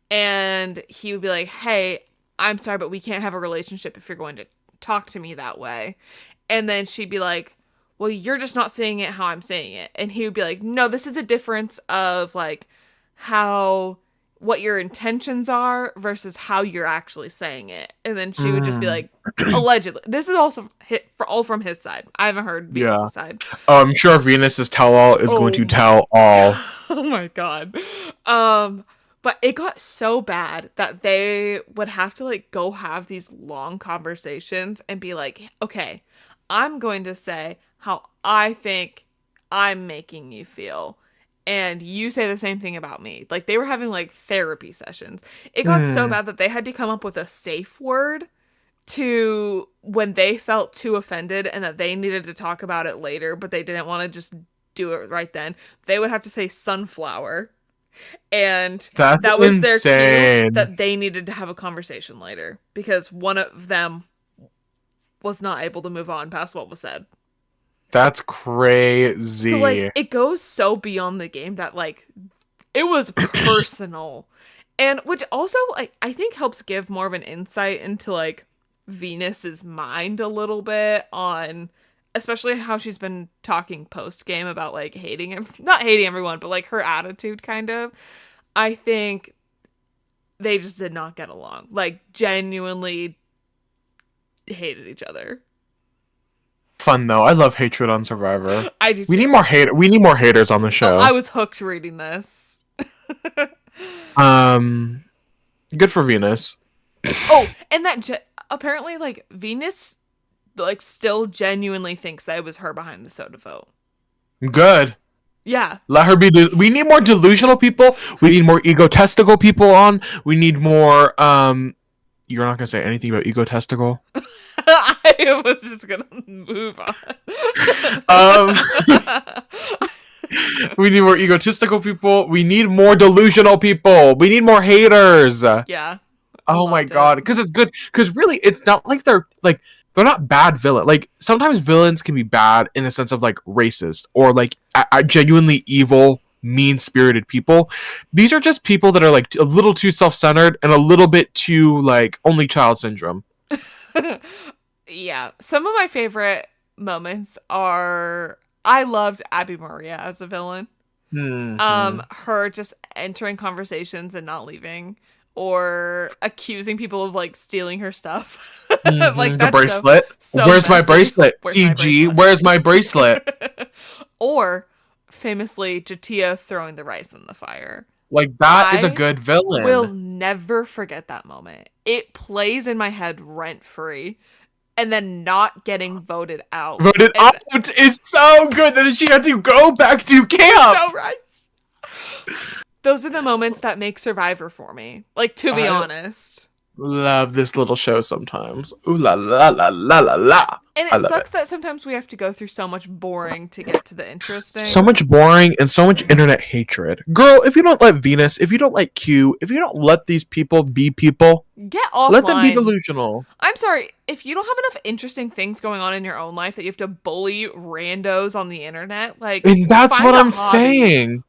and he would be like, hey, I'm sorry, but we can't have a relationship if you're going to talk to me that way. And then she'd be like, well, you're just not saying it how I'm saying it. And he would be like, no, this is a difference of, like, what your intentions are versus how you're actually saying it. And then she would just be like, allegedly. This is also all from his side. I haven't heard Venus' side. Oh, I'm sure Venus's tell-all is going to tell all. Oh my god. But it got so bad that they would have to, like, go have these long conversations and be like, okay, I'm going to say how I think I'm making you feel, and you say the same thing about me. Like, they were having, like, therapy sessions. It got so bad that they had to come up with a safe word to when they felt too offended and that they needed to talk about it later, but they didn't want to just do it right then, they would have to say sunflower. And That's that was their cue insane. that they needed to have a conversation later because one of them was not able to move on past what was said. That's crazy. So, like, it goes so beyond the game that, like, it was personal. And which also, like, I think helps give more of an insight into, like, Venus's mind a little bit on, especially how she's been talking post-game about, like, not hating everyone, but, like, her attitude, kind of. I think they just did not get along. Like, genuinely hated each other. Fun though. I love hatred on Survivor. I do too. We need more hate. We need more haters on the show. I was hooked reading this. Good for Venus. Oh, and that apparently, like, Venus, like, still genuinely thinks that it was her behind the soda vote. Good. Yeah. Let her be. We need more delusional people. We need more egotistical people on. We need more. You're not gonna say anything about egotistical. I was just gonna move on. We need more egotistical people. We need more delusional people. We need more haters. Yeah. Oh my god, because it's good. Because really, it's not like they're not bad villain. Like sometimes villains can be bad in the sense of like racist or like genuinely evil, mean-spirited people. These are just people that are like a little too self-centered and a little bit too like only child syndrome. Yeah, some of my favorite moments are I loved Abby Maria as a villain. Mm-hmm. Her just entering conversations and not leaving, or accusing people of like stealing her stuff. Mm-hmm. Like the bracelet. So Where's messy. my bracelet? E.g., where's my bracelet? Or famously, Jatia throwing the rice in the fire. Like that is a good villain. Will never forget that moment. It plays in my head rent free. And then not getting voted out. Voted out is so good that she had to go back to camp. No rice. Those are the moments that make Survivor for me. Like, to be honest. Love this little show sometimes. Ooh la la la la la la. And it sucks that sometimes we have to go through so much boring to get to the interesting. So much boring and so much internet hatred. Girl, if you don't let Venus, if you don't let Q, if you don't let these people be people, get offline. Let them be delusional. I'm sorry, if you don't have enough interesting things going on in your own life that you have to bully randos on the internet, like, and that's what I'm saying.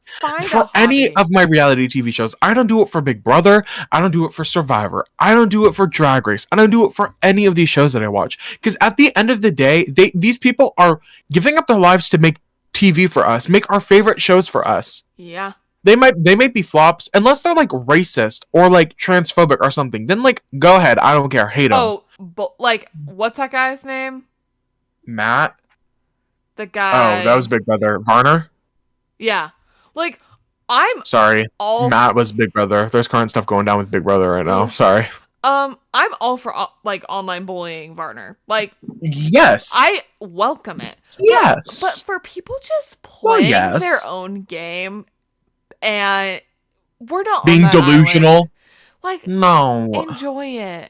For any of my reality TV shows, I don't do it for Big Brother. I don't do it for Survivor. I don't do it for Drag Race. I don't do it for any of these shows that I watch. Because at the end of the day, these people are giving up their lives to make TV for us, make our favorite shows for us. Yeah. They might be flops unless they're like racist or like transphobic or something. Then like go ahead, I don't care, hate them. Oh, but like what's that guy's name? Matt. The guy. Oh, that was Big Brother. Varner. Yeah, like I'm sorry. Matt was Big Brother. There's current stuff going down with Big Brother right now. Sorry. I'm all for like online bullying Varner. Like yes, I welcome it. Yes, but for people just playing their own game. And we're not being delusional. Island. Like, no, enjoy it.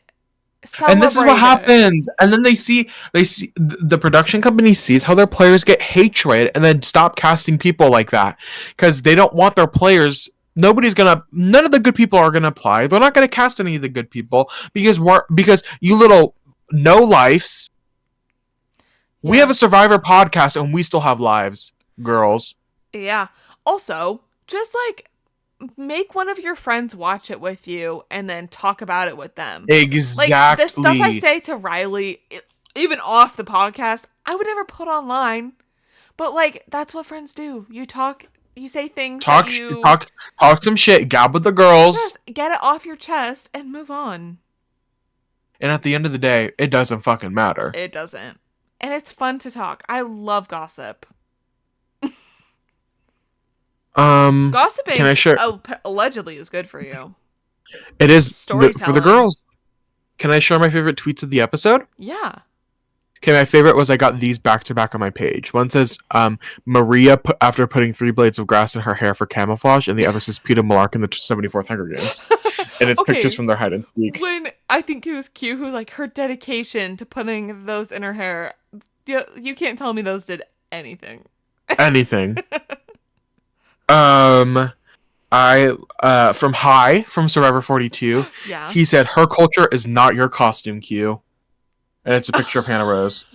And this is what happens. And then they see the production company sees how their players get hatred and then stop casting people like that because they don't want their players. None of the good people are gonna apply. They're not gonna cast any of the good people because you little no lives. Yeah. We have a Survivor podcast and we still have lives, girls. Yeah. Also, just like make one of your friends watch it with you and then talk about it with them. Exactly. Like the stuff I say to Riley, even off the podcast, I would never put online. But like that's what friends do. You talk, you say things. Talk some shit. Gab with the girls. Just get it off your chest and move on. And at the end of the day, it doesn't fucking matter. It doesn't. And it's fun to talk. I love gossip. Gossiping can I share? Allegedly is good for you. It is for the girls. Can I share my favorite tweets of the episode? Yeah. Okay, my favorite was I got these back to back on my page. One says Maria after putting 3 blades of grass in her hair for camouflage, and the other says Peter Malark in the 74th Hunger Games. And it's pictures from their hide and seek. When I think it was Q who, like, her dedication to putting those in her hair. You can't tell me those did anything. Anything. From High from Survivor 42. Yeah. He said her culture is not your costume, Q. And it's a picture of Hannah Rose.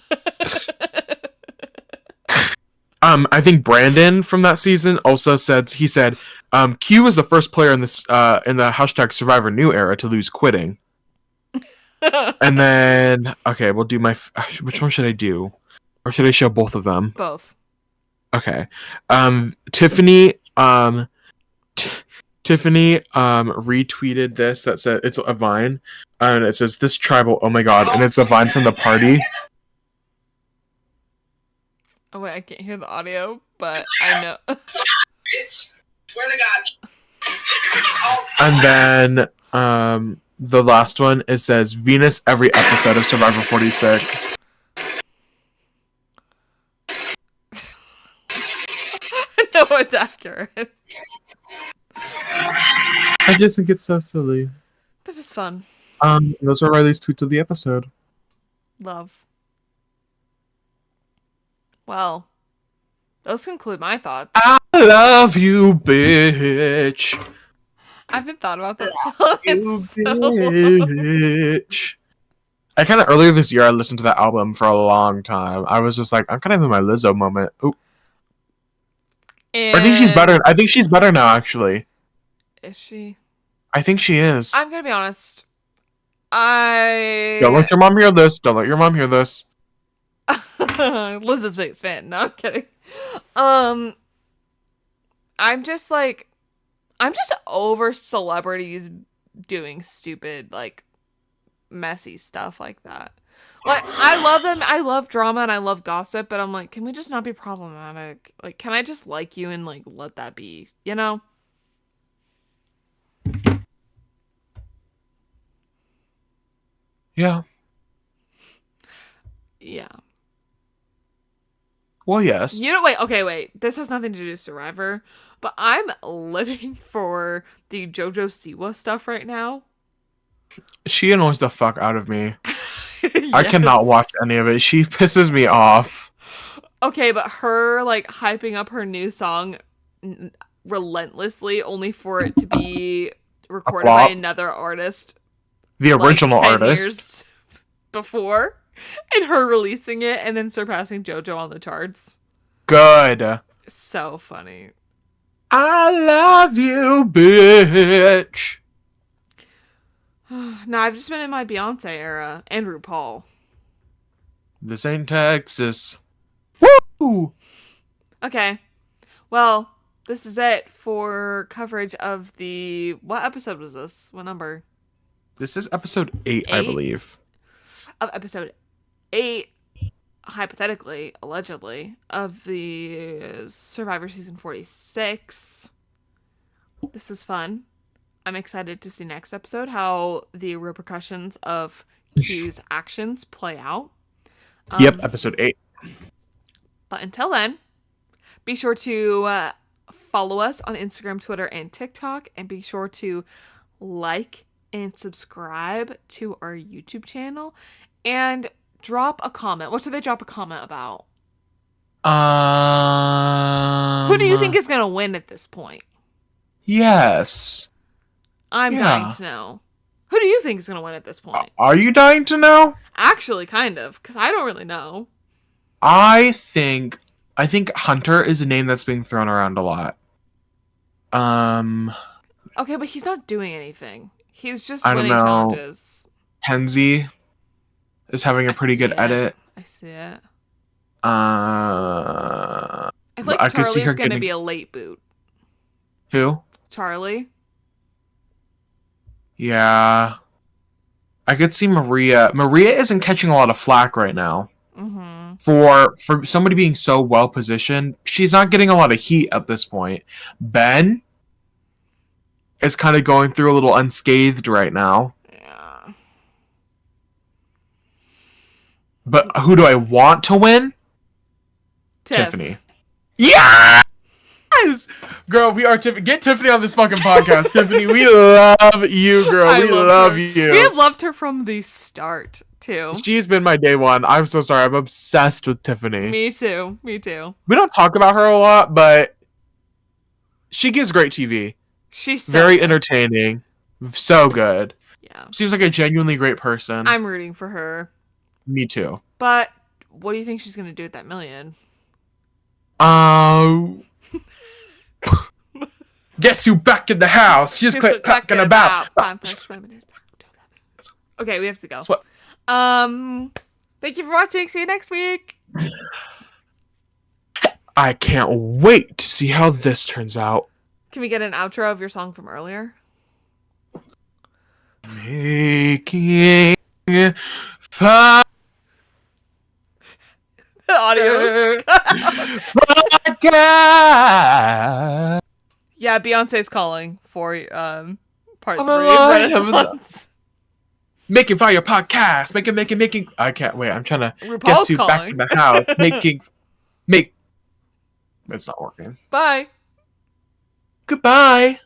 I think Brandon from that season also said Q was the first player in this in the hashtag Survivor New era to lose quitting. And then okay, we'll do which one should I do? Or should I show both of them? Both. Okay. Tiffany Tiffany retweeted this that said it's a Vine and it says this tribal, oh my god, and it's a Vine from the party. Oh wait, I can't hear the audio, but I know. Bitch, swear to God. And then the last one, it says Venus every episode of Survivor 46. No, it's accurate. I just think it's so silly. That is fun. Those are Riley's tweets of the episode. Love. Well, those conclude my thoughts. I love you, bitch. I haven't thought about that song in so long. Bitch. I kind of earlier this year I listened to that album for a long time. I was just like, I'm kind of in my Lizzo moment. Ooh. I think she's better. I think she's better now, actually. Is she? I think she is. I'm gonna be honest. Don't let your mom hear this. Don't let your mom hear this. Liz's biggest fan. No, I'm kidding. I'm just over celebrities doing stupid, like, messy stuff like that. Like, I love them. I love drama and I love gossip, but I'm like, can we just not be problematic? Like, can I just like you and, like, let that be? You know? Yeah. Yeah. Well, yes. You know, wait. This has nothing to do with Survivor, but I'm living for the JoJo Siwa stuff right now. She annoys the fuck out of me. Yes. I cannot watch any of it. She pisses me off. Okay, but her, like, hyping up her new song relentlessly only for it to be recorded by another artist. The original like 10 artist. Years before. And her releasing it and then surpassing JoJo on the charts. Good. So funny. I love you, bitch. No, I've just been in my Beyonce era and RuPaul. This ain't Texas. Woo! Okay. Well, this is it for coverage of the... What episode was this? What number? This is episode 8, I believe. Of episode 8, hypothetically, allegedly, of the Survivor Season 46. This was fun. I'm excited to see next episode how the repercussions of Q's actions play out. Yep, episode 8. But until then, be sure to follow us on Instagram, Twitter, and TikTok. And be sure to like and subscribe to our YouTube channel. And drop a comment. What should they drop a comment about? Who do you think is going to win at this point? Yes. I'm dying to know. Who do you think is going to win at this point? Are you dying to know? Actually, kind of, because I don't really know. I think Hunter is a name that's being thrown around a lot. Okay, but he's not doing anything. He's just I don't winning know. challenges. Kenzie is having a pretty good edit. I see it. I I feel like Charlie's going to be a late boot. Who? Charlie? Yeah. I could see Maria. Maria isn't catching a lot of flack right now. Mm-hmm. For somebody being so well positioned, she's not getting a lot of heat at this point. Ben is kind of going through a little unscathed right now. Yeah. But who do I want to win? Tiff. Tiffany. Yeah! Yes, girl, we are Tiffany. Get Tiffany on this fucking podcast, Tiffany. We love you, girl. We love her. you. We have loved her from the start too. She's been my day one. I'm so sorry. I'm obsessed with Tiffany. Me too. Me too. We don't talk about her a lot, but she gives great TV. She's so Very good. entertaining. So good. Yeah. Seems like a genuinely great person. I'm rooting for her. Me too. But what do you think she's gonna do with that million? Guess you back in the house. She's talking about. Okay, we have to go. What? Thank you for watching. See you next week. I can't wait to see how this turns out. Can we get an outro of your song from earlier? Making fun. The audio. Podcast. Yeah, Beyonce's calling for part 3 of alive. Renaissance. Making fire podcast. Making. I can't wait. I'm trying to RuPaul's guess you calling. back in the house. Make. It's not working. Bye. Goodbye.